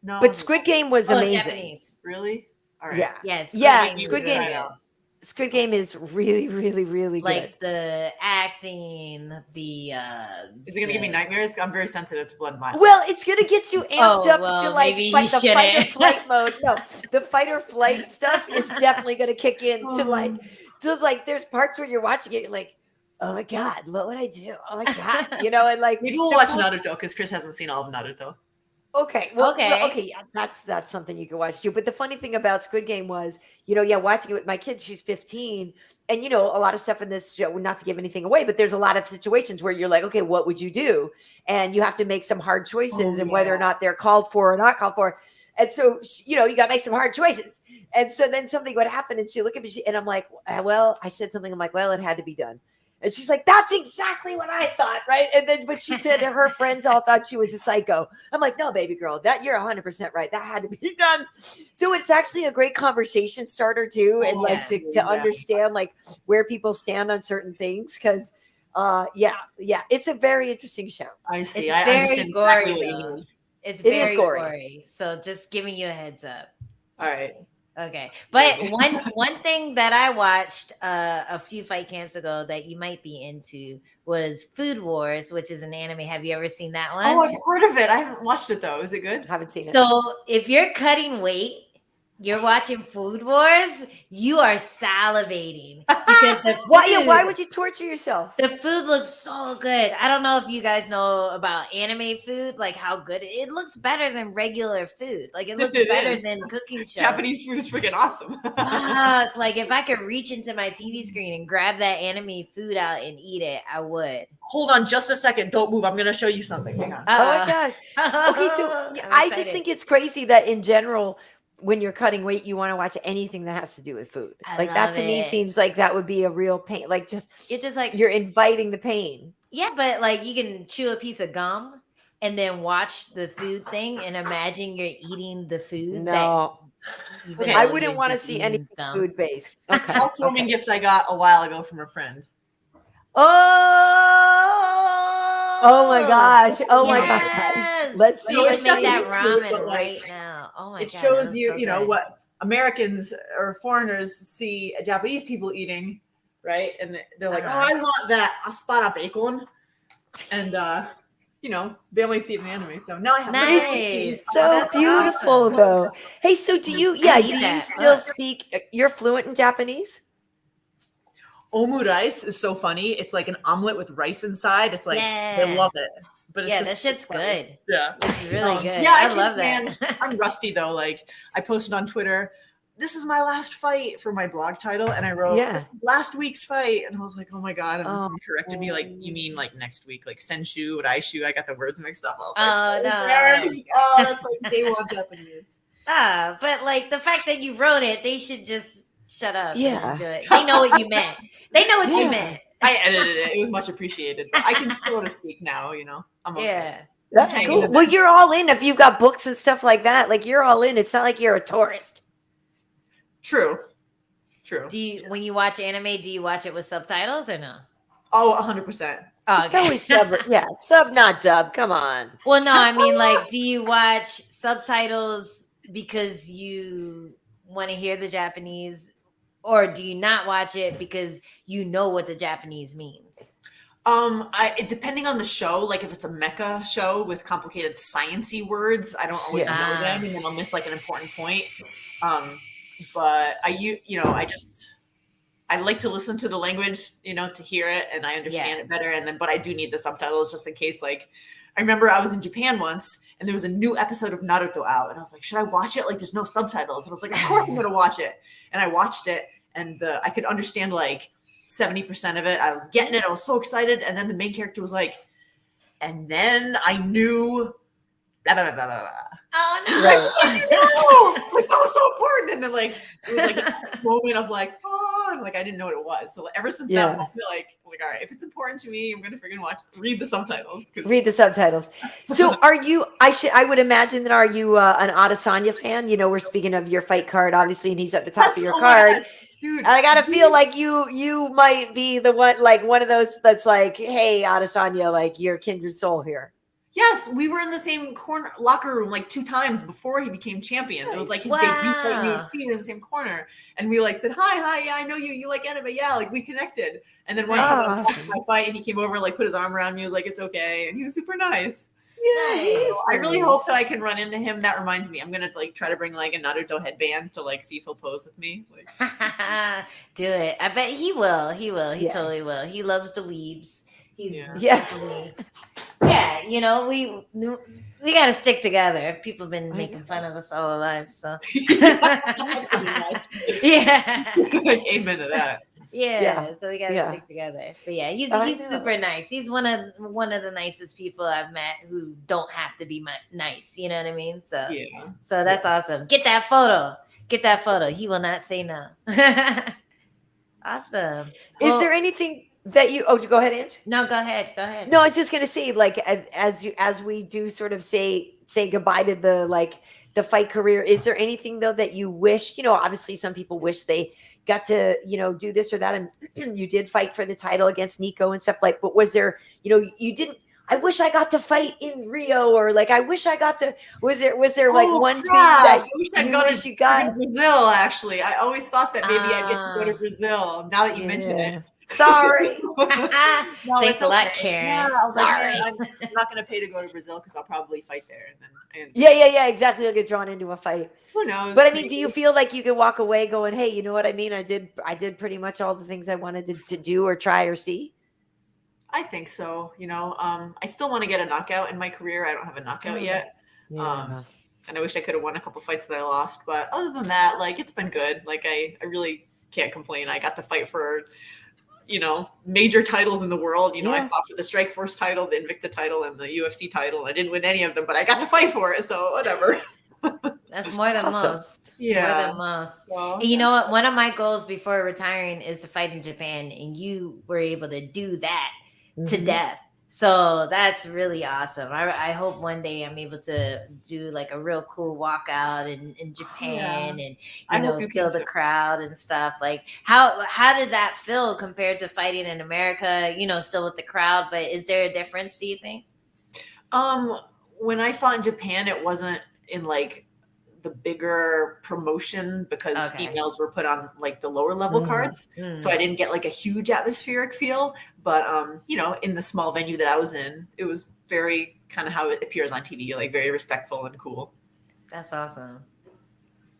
No, But Squid Game was Oh, amazing. Japanese. really? All right. Yeah, Yes. Yeah, Game's Squid really Game. good. Squid Game is really, really, really Like good. the acting, the Is it gonna give me nightmares? I'm very sensitive to blood and violence. Well, it's gonna get you amped Oh, up well, to like maybe fight, you the fight or shouldn't. flight mode. No, the fight or flight stuff is definitely gonna kick in to like there's parts where you're watching it, you're like, oh my God, what would I do? Oh my God, you know, and like maybe we'll watch Naruto because Chris hasn't seen all of Naruto. Okay. Well, Okay. okay. Yeah, that's something you can watch too. But the funny thing about Squid Game was, watching it with my kid, she's 15, and a lot of stuff in this show, not to give anything away, but there's a lot of situations where you're like, okay, what would you do? And you have to make some hard choices, and whether or not they're called for or not called for. And so, you got to make some hard choices. And so then something would happen, and she'd look at me, and I'm like, well, I said something. I'm like, well, it had to be done. And she's like, that's exactly what I thought, right? And then, but she said her friends all thought she was a psycho. I'm like, no, baby girl, that you're 100% right. That had to be done. So it's actually a great conversation starter too, and like to understand like where people stand on certain things. Because, it's a very interesting show. I see. It's I very understand gory, exactly what you though. mean. It's It is very gory. gory. So just giving you a heads up. All right. Okay. But one thing that I watched a few fight camps ago that you might be into was Food Wars, which is an anime. Have you ever seen that one? Oh, I've heard of it. I haven't watched it though. Is it good? Haven't seen it. So if you're cutting weight, you're watching Food Wars, you are salivating because the food, Why would you torture yourself? the food looks so good. I don't know if you guys know about anime food, like how good it looks better than regular food. Like it looks It better is. than cooking shows. Japanese food is freaking awesome. Fuck, like if I could reach into my TV screen and grab that anime food out and eat it, I would. Hold on just a second. Don't move. I'm going to show you something. Hang on. Oh my gosh. Okay, so I'm I just excited. think it's crazy that in general, when you're cutting weight, you want to watch anything that has to do with food. I Like that love to me it. seems like that would be a real pain. Like You're just like, you're inviting the pain. yeah, but like you can chew a piece of gum and then watch the food thing and imagine you're eating the food. No, even Okay. though I wouldn't you're want to just see eating anything gum. food based. Okay. Housewarming okay. gift I got a while ago from a friend. Oh my gosh. Oh my Yes. gosh. Let's We see. need it's to make that Japanese food, ramen but, like, right now. Oh my It god. shows that's you, so you know, good. what Americans or foreigners see Japanese people eating, right? And they're like, Uh-huh. oh, I want that aspara bacon. And, they only see it in anime. So now I have Nice. It's so That's beautiful awesome. though. Hey, so do you need do you that. still speak, you're fluent in Japanese? Omurice is so funny. It's like an omelet with rice inside. It's like Yeah. they love it. But it's Yeah, just, that shit's it's funny. good. Yeah. It's really good. Yeah, I can- love man, that. I'm rusty though. Like I posted on Twitter, this is my last fight for my blog title, and I wrote this is last week's fight, and I was like, oh my god, and then someone corrected me, like, you mean like next week, like Senshu, Raishu. I got the words mixed up. I was Oh, like, no. embarrassed. Oh, that's like day one Japanese. But like the fact that you wrote it, they should just shut up. and Yeah. enjoy it. They know what you meant. They know what you Yeah. meant. I edited it. It was much appreciated. But I can sort of speak now. I'm okay. Yeah. That's Hang cool. in Well, you're all in if you've got books and stuff like that. Like you're all in. It's not like you're a tourist. True. Do you, when you watch anime, do you watch it with subtitles or no? Oh, 100%. Oh, It's always sub, sub, not dub. Come on. Well, no, I mean, like, do you watch subtitles because you want to hear the Japanese, or do you not watch it because you know what the Japanese means? Depending on the show, like if it's a mecha show with complicated sciencey words, I don't always Yeah. know them, and then I'll miss like an important point. But I just I like to listen to the language, to hear it, and I understand it better. And then, but I do need the subtitles just in case. Like, I remember I was in Japan once, and there was a new episode of Naruto out, and I was like, should I watch it? Like, there's no subtitles. And I was like, of course I'm going to watch it. And I watched it, and I could understand like 70% of it. I was getting it. I was so excited. And then the main character was like, and then I knew blah, blah, blah, blah, blah. Oh no! Right. Like, that was so important. And then like it was like a moment of like, oh, and like I didn't know what it was. So like, ever since that moment, like all right, if it's important to me, I'm gonna freaking read the subtitles. Read the subtitles. So are you? I would imagine that. Are you an Adesanya fan? We're speaking of your fight card, obviously, and he's at the top of your card. Dude, I gotta feel like you might be the one, like one of those that's like, hey, Adesanya, like your kindred soul here. Yes, we were in the same locker room like 2 times before he became champion. It was like his debut fight in UFC. We were in the same corner, and we like said, hi, yeah, I know you. You like anime, yeah, like we connected. And then one time I watched my fight, and he came over and like put his arm around me. He was like, it's okay, and he was super nice. Yeah, so I really hope that I can run into him. That reminds me, I'm gonna like try to bring like a Naruto headband to like see if he'll pose with me. Like, do it. I bet he will. He will. He totally will. He loves the weebs. He's we got to stick together. People have been making fun of us all our lives, so yeah. Amen to that. Yeah, so we gotta stick together. But yeah, he's super nice. He's one of the nicest people I've met who don't have to be nice. You know what I mean? So so that's awesome. Get that photo. He will not say no. Awesome. Is there anything that you? Oh, go ahead, Ange. No, go ahead. No, I was just gonna say, like, as we do sort of say goodbye to the fight career. Is there anything though that you wish? Obviously, some people wish they got to do this or that, and you did fight for the title against Nico and stuff like. But was there, you didn't? I wish I got to fight in Rio, or like I wish I got to. Was there like one thing that you got to Brazil? Actually, I always thought that maybe I'd get to go to Brazil. Now that you mention it. Sorry. Thanks a lot, Karyn. Yeah, I was like, I'm not going to pay to go to Brazil because I'll probably fight there. And exactly. You'll get drawn into a fight. Who knows? But I mean, do you feel like you could walk away going, hey, you know what I mean? I did pretty much all the things I wanted to do or try or see. I think so. I still want to get a knockout in my career. I don't have a knockout yet. And I wish I could have won a couple fights that I lost. But other than that, like, it's been good. Like, I really can't complain. I got to fight for major titles in the world. I fought for the Strikeforce title, the Invicta title, and the UFC title. I didn't win any of them, but I got to fight for it, so whatever. That's more than most. Yeah. More than most. Well, you know what? One of my goals before retiring is to fight in Japan, and you were able to do that to death. So that's really awesome. I hope one day I'm able to do like a real cool walkout in Japan and feel the crowd and stuff. Like how did that feel compared to fighting in America, still with the crowd, but is there a difference, do you think? When I fought in Japan, it wasn't in like the bigger promotion because females were put on like the lower level cards. So I didn't get like a huge atmospheric feel, but in the small venue that I was in, it was very kind of how it appears on TV, like very respectful and cool. That's awesome.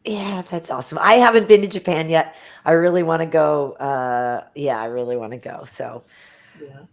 Yeah, that's awesome. I haven't been to Japan yet. I really want to go. I really want to go. So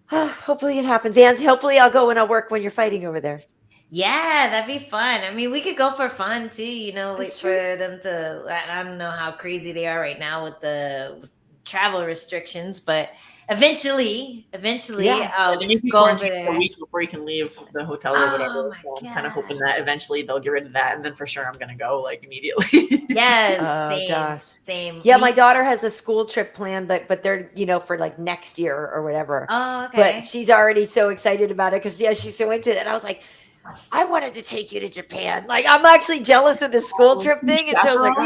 hopefully it happens. And hopefully I'll go and I'll work when you're fighting over there. Yeah, that'd be fun. I mean, we could go for fun too, wait for them to, I don't know how crazy they are right now with the travel restrictions, but eventually I'll go over there. A week before you can leave the hotel or whatever. So I'm kind of hoping that eventually they'll get rid of that, and then for sure I'm going to go like immediately. Yes, same. Yeah, my daughter has a school trip planned, but they're, for like next year or whatever. Oh, okay. But she's already so excited about it because she's so into it. And I was like, I wanted to take you to Japan. Like, I'm actually jealous of the school trip thing. And so I was like,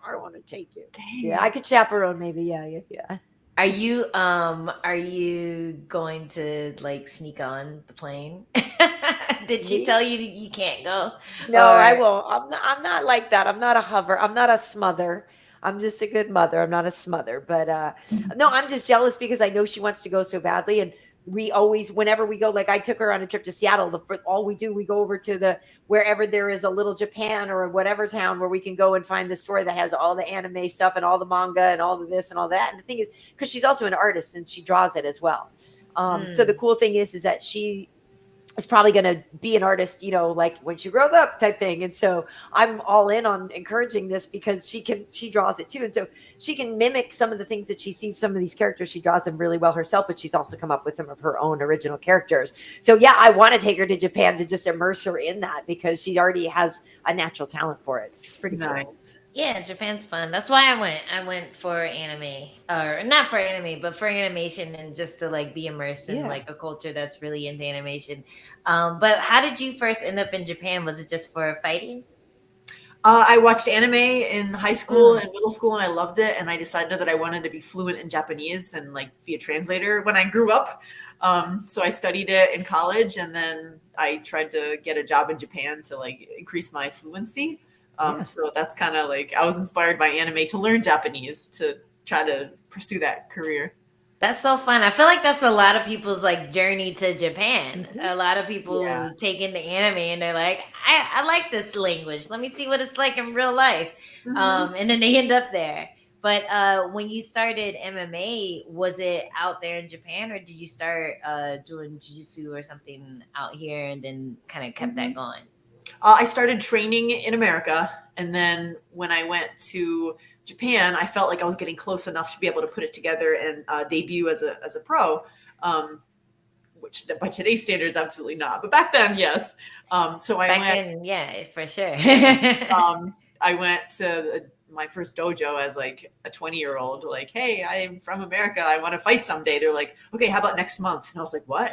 I want to take you. Dang. Yeah, I could chaperone maybe. Yeah. Are you going to like sneak on the plane? Did she tell you you can't go? No, I won't. I'm not like that. I'm not a hover. I'm not a smother. I'm just a good mother. I'm not a smother. But no, I'm just jealous because I know she wants to go so badly. And we always, whenever we go, like I took her on a trip to Seattle, we go over to wherever there is a little Japan or whatever town where we can go and find the store that has all the anime stuff and all the manga and all of this and all that. And the thing is, because she's also an artist and she draws it as well. So the cool thing is that she is probably going to be an artist, like when she grows up type thing. And so I'm all in on encouraging this because she draws it too. And so she can mimic some of the things that she sees, some of these characters, she draws them really well herself, but she's also come up with some of her own original characters. So yeah, I want to take her to Japan to just immerse her in that because she already has a natural talent for it. It's pretty nice. Cool. Yeah, Japan's fun. That's why I went. I went for anime, or not for anime, but for animation, and just to like be immersed in like a culture that's really into animation. But how did you first end up in Japan? Was it just for fighting? I watched anime in high school and middle school, and I loved it. And I decided that I wanted to be fluent in Japanese and like be a translator when I grew up. So I studied it in college, and then I tried to get a job in Japan to like increase my fluency. So that's kind of like, I was inspired by anime to learn Japanese to try to pursue that career. That's so fun. I feel like that's a lot of people's like journey to Japan. A lot of people take into anime and they're like, I like this language. Let me see what it's like in real life. And then they end up there. But when you started MMA, was it out there in Japan, or did you start doing jiu-jitsu or something out here and then kind of kept that going? I started training in America, and then when I went to Japan, I felt like I was getting close enough to be able to put it together and debut as a pro, which by today's standards, absolutely not. But back then, yes. So I went. Yeah, for sure. I went to my first dojo as like a 20-year-old, like, hey, I'm from America. I want to fight someday. They're like, okay, how about next month? And I was like, what?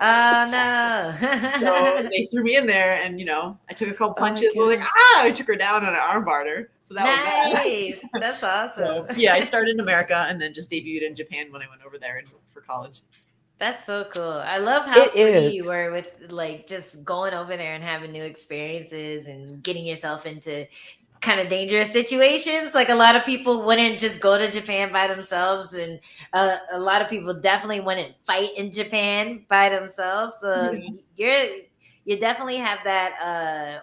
Oh, no. So they threw me in there, and, I took a couple punches. I was like, I took her down on an arm barter. So that was nice. That's awesome. So, yeah, I started in America and then just debuted in Japan when I went over there for college. That's so cool. I love how free you were with like just going over there and having new experiences and getting yourself into kind of dangerous situations. Like a lot of people wouldn't just go to Japan by themselves, and a lot of people definitely wouldn't fight in Japan by themselves. So you definitely have that.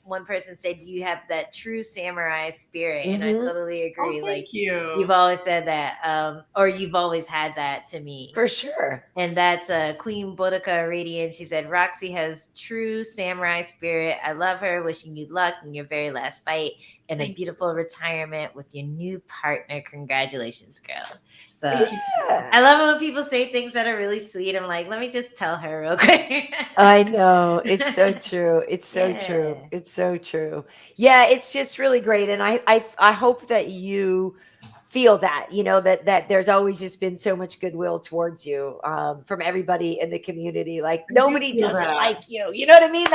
One person said you have that true samurai spirit, and I totally agree. Thank you. You've always said that, or you've always had that to me. For sure. And that's Queen Boudica Radiant. She said, Roxy has true samurai spirit. I love her. Wishing you luck in your very last fight and a beautiful retirement with your new partner. Congratulations, girl. So I love it when people say things that are really sweet. I'm like, let me just tell her real quick. I know. It's so true. It's so true. It's so true. Yeah, it's just really great. And I hope that you feel that, that there's always just been so much goodwill towards you from everybody in the community. Like nobody doesn't like you. You know what I mean?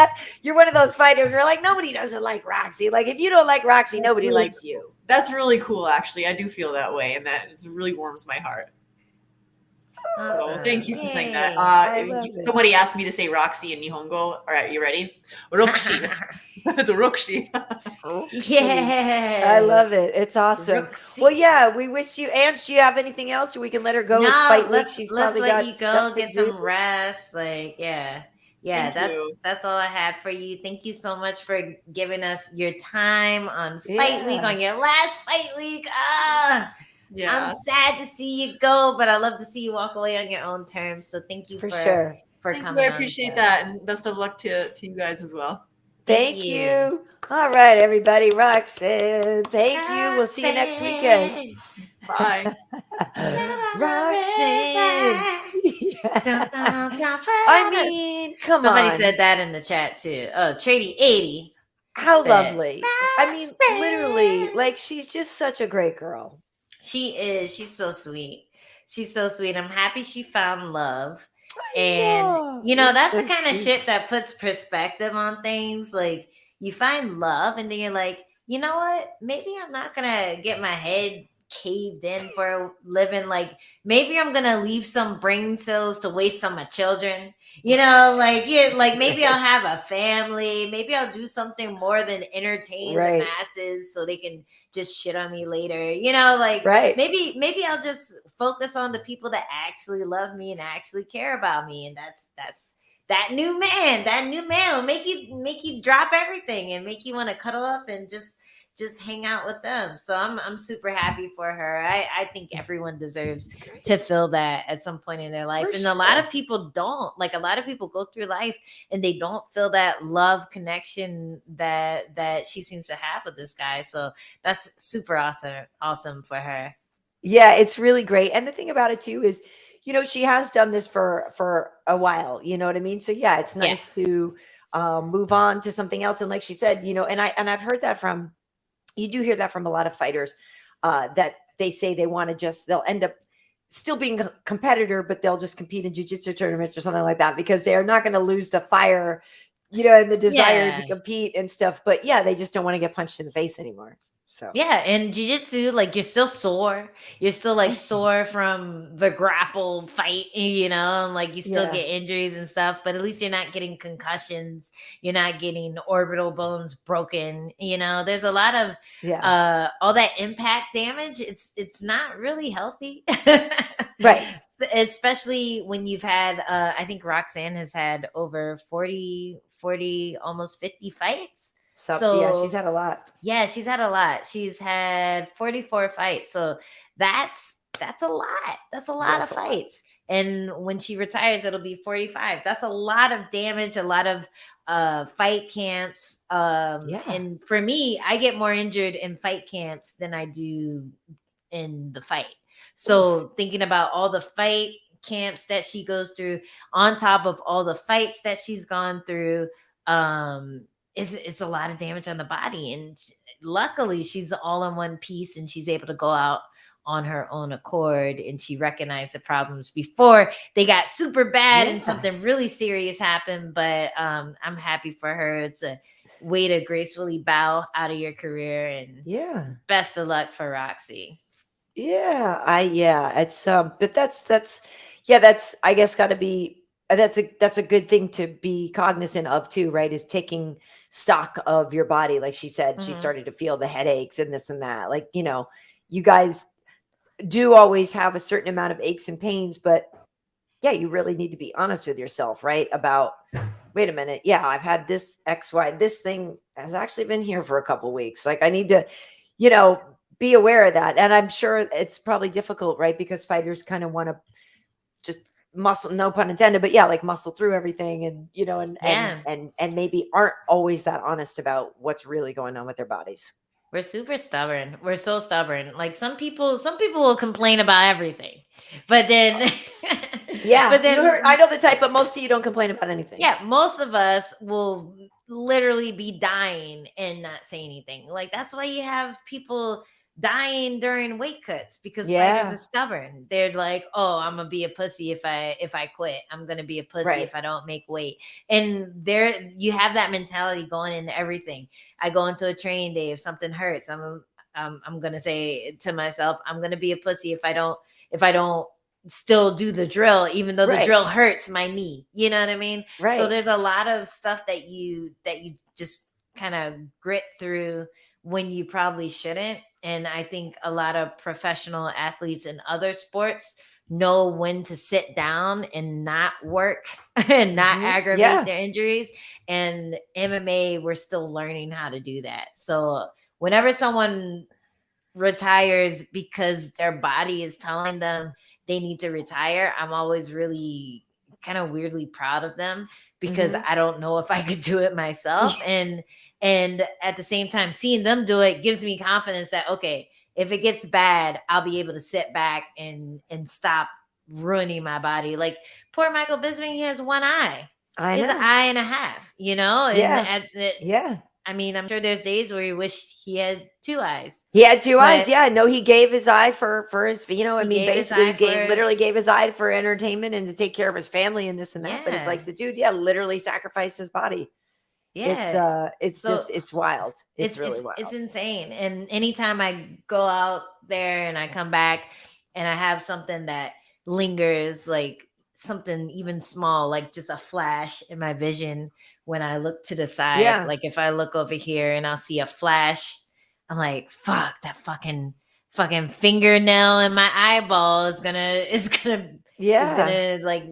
You're one of those fighters. You're like, nobody doesn't like Roxy. Like if you don't like Roxy, nobody likes you. That's really cool. Actually, I do feel that way. And that really warms my heart. Awesome. So thank you for saying that. Somebody asked me to say Roxy in Nihongo. All right, you ready? Roxy. It's a Roxy. Yeah, I love it. It's awesome. Well, yeah, we wish you. Ange, do you have anything else, or we can let her go? No, it's fight week. let's She's let probably you go get some rest. Like, that's all I had for you. Thank you so much for giving us your time on fight week, on your last fight week. I'm sad to see you go, but I love to see you walk away on your own terms. So thank you for coming. I appreciate that, and best of luck to you guys as well. Thank you. All right, everybody. Roxanne, thank you. We'll see you next weekend. Bye. Roxanne. I mean, come on. Somebody said that in the chat too. Oh, Trady 80. How lovely. I mean, literally, like she's just such a great girl. She is. She's so sweet. She's so sweet. I'm happy she found love. And that's the kind of shit that puts perspective on things. Like you find love and then you're like, you know what? Maybe I'm not gonna get my head caved in for a living. Like maybe I'm gonna leave some brain cells to waste on my children. Like maybe I'll have a family. Maybe I'll do something more than entertain the masses so they can just shit on me later. Maybe I'll just focus on the people that actually love me and actually care about me, and that's that new man will make you drop everything and make you want to cuddle up and just hang out with them. So I'm super happy for her. I think everyone deserves to feel that at some point in their life. And a lot of people don't. Like a lot of people go through life and they don't feel that love connection that she seems to have with this guy. So that's super awesome for her. Yeah, it's really great. And the thing about it too is, she has done this for a while, you know what I mean? So yeah, it's nice to move on to something else. And like she said, and I've heard that you do hear that from a lot of fighters, that they say they want to they'll end up still being a competitor, but they'll just compete in jiu-jitsu tournaments or something like that, because they're not going to lose the fire, and the desire to compete and stuff. But yeah, they just don't want to get punched in the face anymore. So yeah, and jiu-jitsu, like you're still sore. You're still like sore from the grapple fight, and like you still get injuries and stuff, but at least you're not getting concussions. You're not getting orbital bones broken. There's a lot of all that impact damage. It's not really healthy. Right. Especially when you've had, I think Roxanne has had over 40, almost 50 fights. So yeah, she's had a lot. Yeah, she's had a lot. She's had 44 fights. So that's a lot. That's a lot of fights. And when she retires, it'll be 45. That's a lot of damage, a lot of fight camps. And for me, I get more injured in fight camps than I do in the fight. So thinking about all the fight camps that she goes through, on top of all the fights that she's gone through, it's a lot of damage on the body. And luckily she's all in one piece and she's able to go out on her own accord, and she recognized the problems before they got super bad and something really serious happened. But I'm happy for her. It's a way to gracefully bow out of your career, and best of luck for Roxy. It's but that's I guess got to be, that's a good thing to be cognizant of too, right? Is taking stock of your body. Like she said, she started to feel the headaches and this and that. Like, you guys do always have a certain amount of aches and pains, but you really need to be honest with yourself, right? About, wait a minute. Yeah, I've had this XY, this thing has actually been here for a couple of weeks. Like I need to, be aware of that. And I'm sure it's probably difficult, right? Because fighters kind of want to just muscle, no pun intended, but like muscle through everything, and and maybe aren't always that honest about what's really going on with their bodies. We're super stubborn. We're so stubborn. Like some people will complain about everything, but then but then I know the type, but most of you don't complain about anything. Yeah, most of us will literally be dying and not say anything. Like that's why you have people dying during weight cuts, because fighters are stubborn. They're like, oh, I'm gonna be a pussy if I quit. I'm gonna be a pussy if I don't make weight. And there you have that mentality going into everything. I go into a training day, if something hurts, I'm gonna say to myself, I'm gonna be a pussy if I don't still do the drill, even though the drill hurts my knee. You know what I mean? Right. So there's a lot of stuff that you just kind of grit through when you probably shouldn't. And I think a lot of professional athletes in other sports know when to sit down and not work and not aggravate their injuries. And MMA, we're still learning how to do that. So whenever someone retires because their body is telling them they need to retire, I'm always really kind of weirdly proud of them, because I don't know if I could do it myself. And at the same time, seeing them do it gives me confidence that, okay, if it gets bad, I'll be able to sit back and stop ruining my body. Like poor Michael Bisping, he has one eye. He's an eye and a half, And I mean, I'm sure there's days where he wished he had two eyes. He had two eyes. Yeah. No, he gave his eye for his, literally gave his eye for entertainment and to take care of his family and this and that. But it's like the dude, literally sacrificed his body. It's So just, it's wild. It's really wild. It's insane. And anytime I go out there and I come back and I have something that lingers, like something even small, like just a flash in my vision when I look to the side, Yeah. like if I look over here and I'll see a flash, I'm like, fuck, that fucking fingernail in my eyeball is gonna Yeah. like,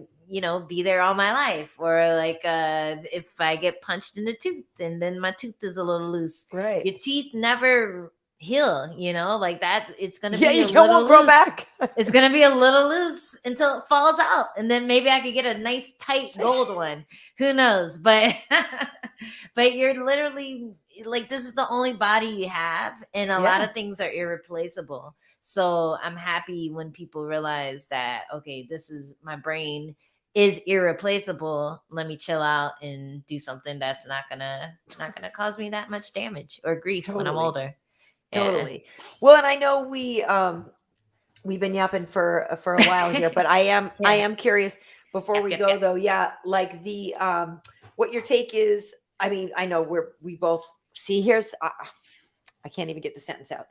be there all my life. Or like if I get punched in the tooth and then my tooth is a little loose, Right. your teeth never heal, like that. It's gonna Yeah, be you a little won't grow loose. back. It's gonna be a little loose until it falls out, and then maybe I could get a nice tight gold one. Who knows? But but you're literally like, this is the only body you have, and a lot Yeah. of things are irreplaceable. So I'm happy when people realize that, okay, this is, my brain is irreplaceable. Let me chill out and do something that's not gonna cause me that much damage or grief when I'm Totally. older. Yeah. Totally. Well, and I know we've been yapping for a while here, but I am curious before we go though. Yeah, like the what your take is. I mean, I know we both see. Here's I can't even get the sentence out.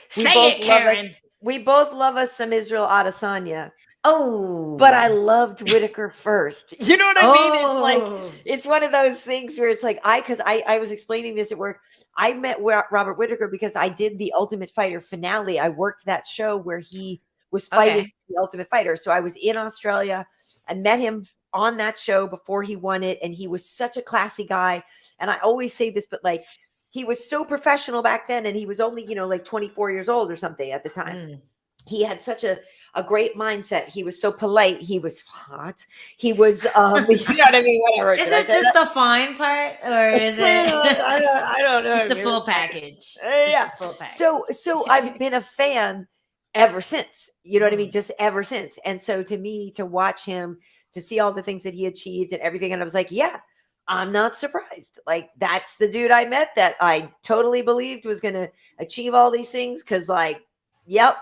Say it, Karyn. We both love us some Israel Adesanya. Oh, but I loved Whitaker first. You know what I mean? It's Oh. like, it's one of those things where it's like, because I was explaining this at work. I met Robert Whitaker because I did the Ultimate Fighter finale. I worked that show where he was fighting the Ultimate Fighter. So I was in Australia and met him on that show before he won it. And he was such a classy guy. And I always say this, but like, he was so professional back then. And he was only, like 24 years old or something at the time. He had such a great mindset. He was so polite. He was hot. He was, you know what I mean? Whatever. Is it just the fine part, or is it? I don't know. It's a full package. Yeah. Full package. So I've been a fan ever since. You know what I mean? Just ever since. And so to me, to watch him, to see all the things that he achieved and everything, and I was like, yeah, I'm not surprised. Like, that's the dude I met that I totally believed was going to achieve all these things. Because, like, yep.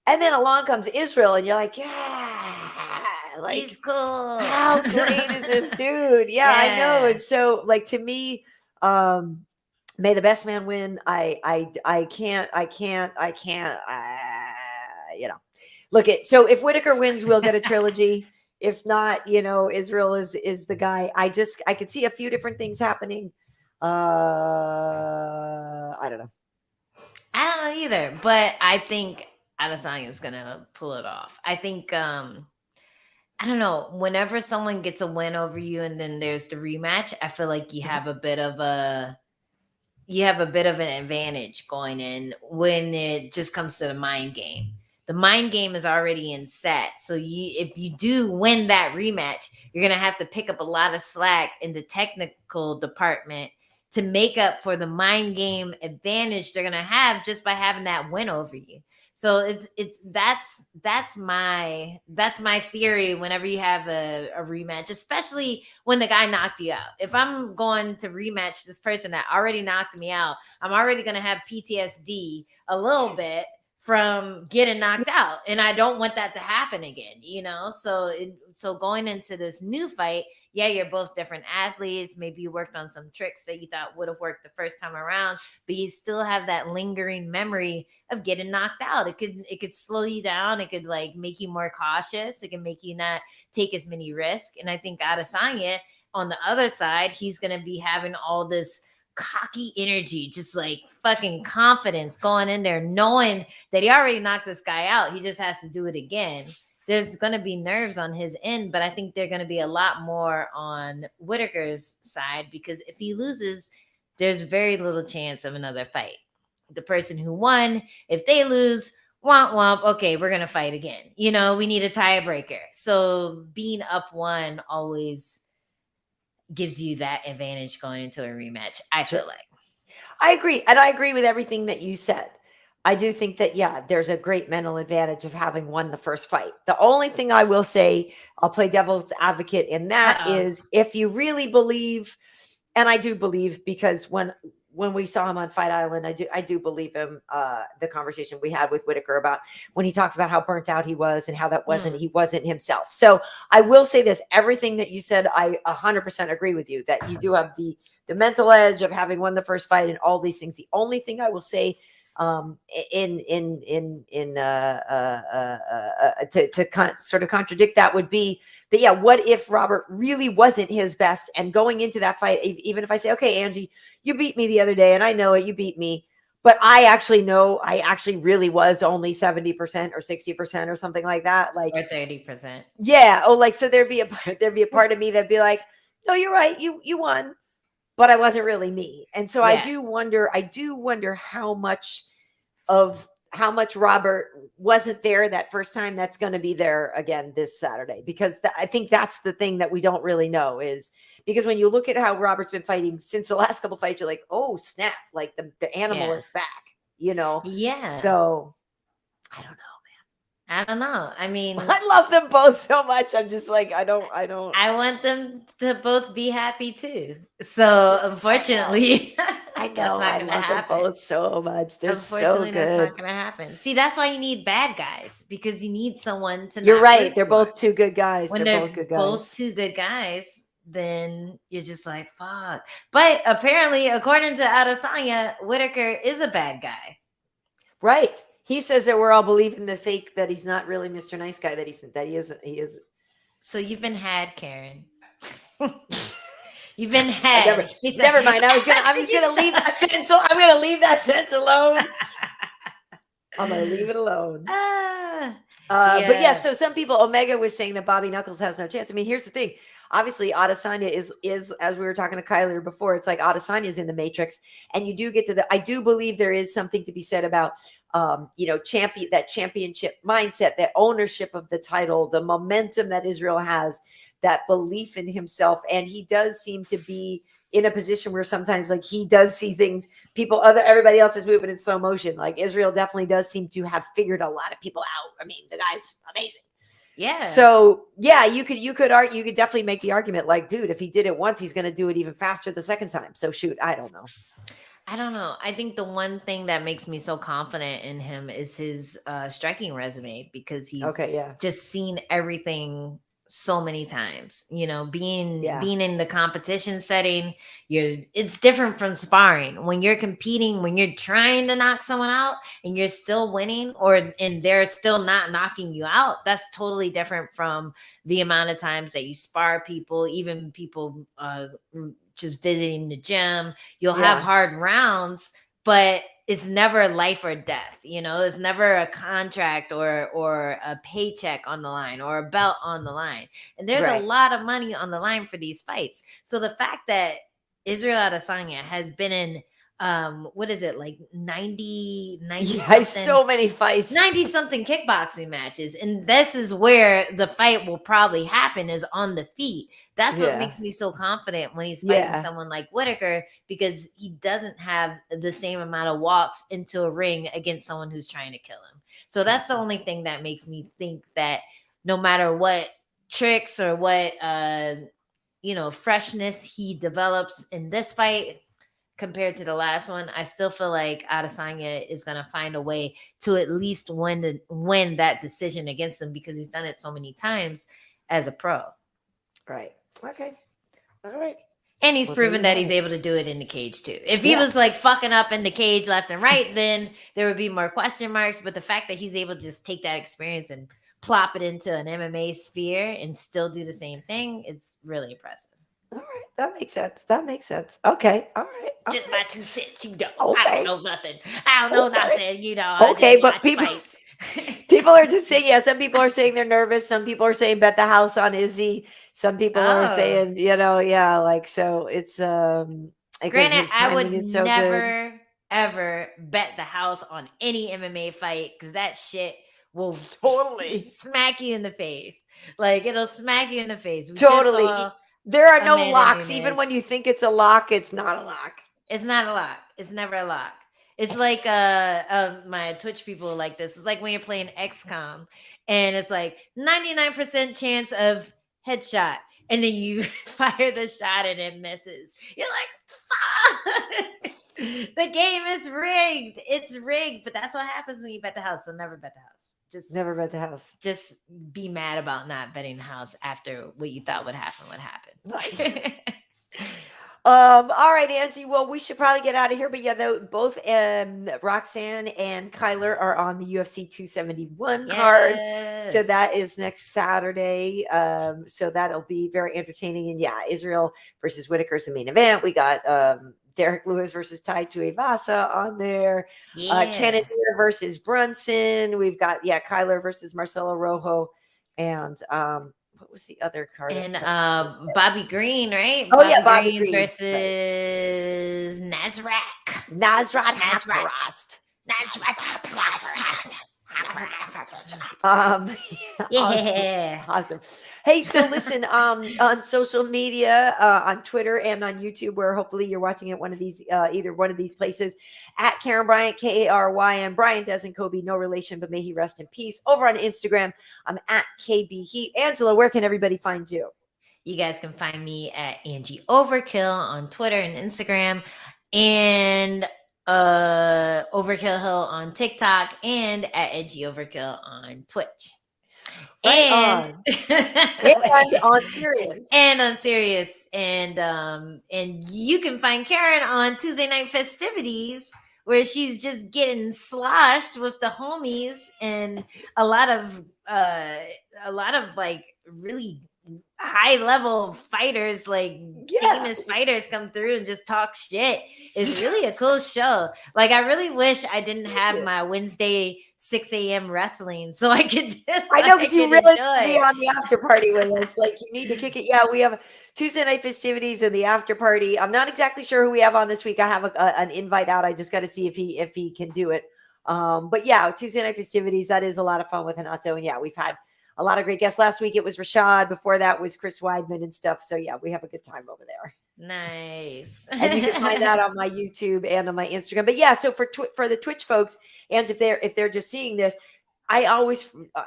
And then along comes Israel, and you're like, yeah, like, he's cool. How great is this dude? Yeah, I know. And so, like, to me, may the best man win. I can't, look at. So if Whitaker wins, we'll get a trilogy. If not, Israel is the guy. I could see a few different things happening. I don't know. I don't know either, but I think Adesanya is gonna pull it off. I think I don't know, whenever someone gets a win over you and then there's the rematch, I feel like you have a bit of an advantage going in when it just comes to the mind game. The mind game is already in set. So if you do win that rematch, you're gonna have to pick up a lot of slack in the technical department to make up for the mind game advantage they're gonna have just by having that win over you. So that's my theory whenever you have a rematch, especially when the guy knocked you out. If I'm going to rematch this person that already knocked me out, I'm already going to have PTSD a little bit from getting knocked out, and I don't want that to happen again, so going into this new fight, yeah, you're both different athletes. Maybe you worked on some tricks that you thought would have worked the first time around, but you still have that lingering memory of getting knocked out. It could slow you down. It could like make you more cautious. It can make you not take as many risks. And I think Adesanya on the other side, he's going to be having all this cocky energy, just like fucking confidence going in there, knowing that he already knocked this guy out. He just has to do it again. There's going to be nerves on his end, but I think they're going to be a lot more on Whitaker's side, because if he loses, there's very little chance of another fight. The person who won, if they lose, womp womp, okay, we're going to fight again. We need a tiebreaker. So being up one always gives you that advantage going into a rematch, I feel like. I agree. And I agree with everything that you said. I do think that, yeah, there's a great mental advantage of having won the first fight. The only thing I will say, I'll play devil's advocate in that, is if you really believe, and I do believe, because when when we saw him on Fight Island, I do believe him. The conversation we had with Whitaker about when he talked about how burnt out he was and how that he wasn't himself. So I will say this: everything that you said, I 100% agree with you. That you do have the mental edge of having won the first fight and all these things. The only thing I will say, sort of contradict that would be that, yeah, what if Robert really wasn't his best, and going into that fight, even if I say, okay, Angie, you beat me the other day and I know it, you beat me, but I actually know I actually really was only 70% or 60% or something like that, like, or 30%. Yeah. Oh, like, so there'd be a part of me that'd be like, no, you're right, you won, but I wasn't really me. And so I do wonder how much Robert wasn't there that first time that's going to be there again this Saturday, because I think that's the thing that we don't really know, is because when you look at how Robert's been fighting since the last couple fights, you're like, oh snap, like the animal is back, Yeah. So I don't know. I don't know. I mean, I love them both so much. I'm just like, I want them to both be happy too. So unfortunately, I know. That's not I gonna love happen. them both so much. They're so Unfortunately, good. that's not going to happen. See, that's why you need bad guys, because you need someone to. You're not right. hurt They're you. both two good guys. When they're they're both good guys. both two good guys, then you're just like, fuck. But apparently, according to Adesanya, Whitaker is a bad guy. Right. He says that we're all believing the fake, that he's not really Mr. Nice Guy, that he is. So you've been had, Karyn. You've been had. Never mind. I'm just gonna leave that sentence. I'm gonna leave that sentence alone. I'm gonna leave it alone. But yeah, so some people, Omega was saying that Bobby Knuckles has no chance. I mean, here's the thing. Obviously, Adesanya is as we were talking to Kyler before, it's like Adesanya is in the Matrix, and you do get to I do believe there is something to be said about that championship mindset, that ownership of the title, the momentum that Israel has, that belief in himself. And he does seem to be in a position where sometimes, like, he does see things everybody else is moving in slow motion. Like, Israel definitely does seem to have figured a lot of people out. I mean, the guy's amazing. Yeah. So yeah, you could definitely make the argument, like, dude, if he did it once, he's going to do it even faster the second time. So shoot, I don't know. I think the one thing that makes me so confident in him is his striking resume, because he's just seen everything so many times. Being in the competition setting, it's different from sparring. When you're competing, when you're trying to knock someone out and you're still winning, and they're still not knocking you out, that's totally different from the amount of times that you spar people, even people just visiting the gym. You'll have hard rounds, but it's never life or death. It's never a contract or a paycheck on the line or a belt on the line. And there's a lot of money on the line for these fights. So the fact that Israel Adesanya has been in what is it, like 90 so many fights, 90 something kickboxing matches, and this is where the fight will probably happen, is on the feet. That's what makes me so confident when he's fighting someone like Whitaker, because he doesn't have the same amount of walks into a ring against someone who's trying to kill him. So that's the only thing that makes me think that no matter what tricks or what freshness he develops in this fight compared to the last one, I still feel like Adesanya is going to find a way to at least win that decision against him, because he's done it so many times as a pro. Right. Okay. All right. And he's proven that he's able to do it in the cage too. If he was like fucking up in the cage left and right, then there would be more question marks. But the fact that he's able to just take that experience and plop it into an MMA sphere and still do the same thing, it's really impressive. All right, that makes sense. Okay, all right. Just my 2 cents, Okay. I don't know nothing. I don't know nothing, Okay, but people are just saying, some people are saying they're nervous. Some people are saying bet the house on Izzy. Some people are saying, like, so it's granted, I would never ever bet the house on any MMA fight, because that shit will totally smack you in the face. Like, it'll smack you in the face. Totally. There are no locks. Even when you think it's a lock, it's not a lock. It's not a lock. It's never a lock. It's like my Twitch people like this. It's like when you're playing XCOM and it's like 99% chance of headshot, and then you fire the shot and it misses. You're like, The game is rigged. It's rigged, but that's what happens when you bet the house. So never bet the house. Just Never bet the house. Just be mad about not betting the house after what you thought would happen. What happened? Nice. All right, Angie. Well, we should probably get out of here. But yeah, both Roxanne and Kyler are on the UFC 271 card. So that is next Saturday. So that'll be very entertaining. And yeah, Israel versus Whitaker is the main event. We got Derek Lewis versus Tai Tuivasa on there. Cannoneer versus Brunson. We've got Kyler versus Marcelo Rojo. And what was the other card? And Bobby Green, right? Bobby Green versus Nasrat Haqparast. Awesome. Hey, so listen, on social media, on Twitter and on YouTube, where hopefully you're watching at one of these, either one of these places, at Karyn Bryant, Karyn. Bryant as in Kobe, no relation, but may he rest in peace. Over on Instagram, I'm at KB Heat. Angela, where can everybody find you? You guys can find me at Angie Overkill on Twitter and Instagram, and Overkill Hill on TikTok, and at Edgy Overkill on Twitch. And on Sirius. And on Sirius. And you can find Karyn on Tuesday Night Festivities, where she's just getting sloshed with the homies, and a lot of like really high level fighters, like famous fighters, come through and just talk shit. It's really a cool show. Like, I really wish I didn't have my Wednesday 6 a.m. wrestling, so I could just, I know, because you really need to be on the after party with us. Like, you need to kick it. Yeah, we have Tuesday Night Festivities and the after party. I'm not exactly sure who we have on this week. I have an invite out. I just got to see if he can do it. But yeah, Tuesday Night Festivities, that is a lot of fun with Hanato. And yeah, we've had a lot of great guests. Last week it was Rashad. Before that was Chris Weidman and stuff. So yeah, we have a good time over there. Nice. And you can find that on my YouTube and on my Instagram. But yeah, so for the Twitch folks, and if they're just seeing this, I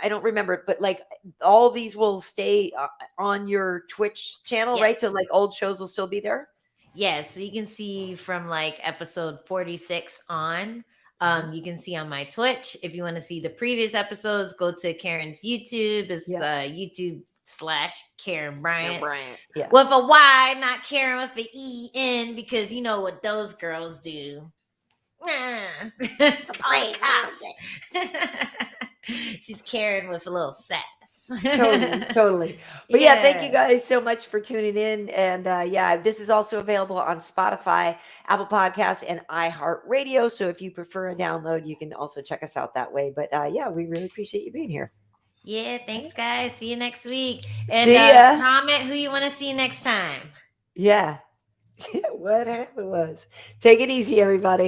don't remember it, but like all these will stay on your Twitch channel, right? So like old shows will still be there. Yeah, so you can see from like episode 46 on. You can see on my Twitch. If you want to see the previous episodes, go to Karyn's YouTube. It's YouTube/Karyn Bryant. With a Y, not Karyn with an E-N, because you know what those girls do. She's Karyn with a little sass. Totally. But yeah, thank you guys so much for tuning in. And this is also available on Spotify, Apple Podcasts, and iHeartRadio. So if you prefer a download, you can also check us out that way. But we really appreciate you being here. Yeah, thanks, guys. See you next week. And comment who you want to see next time. Yeah. What happened was. Take it easy, everybody.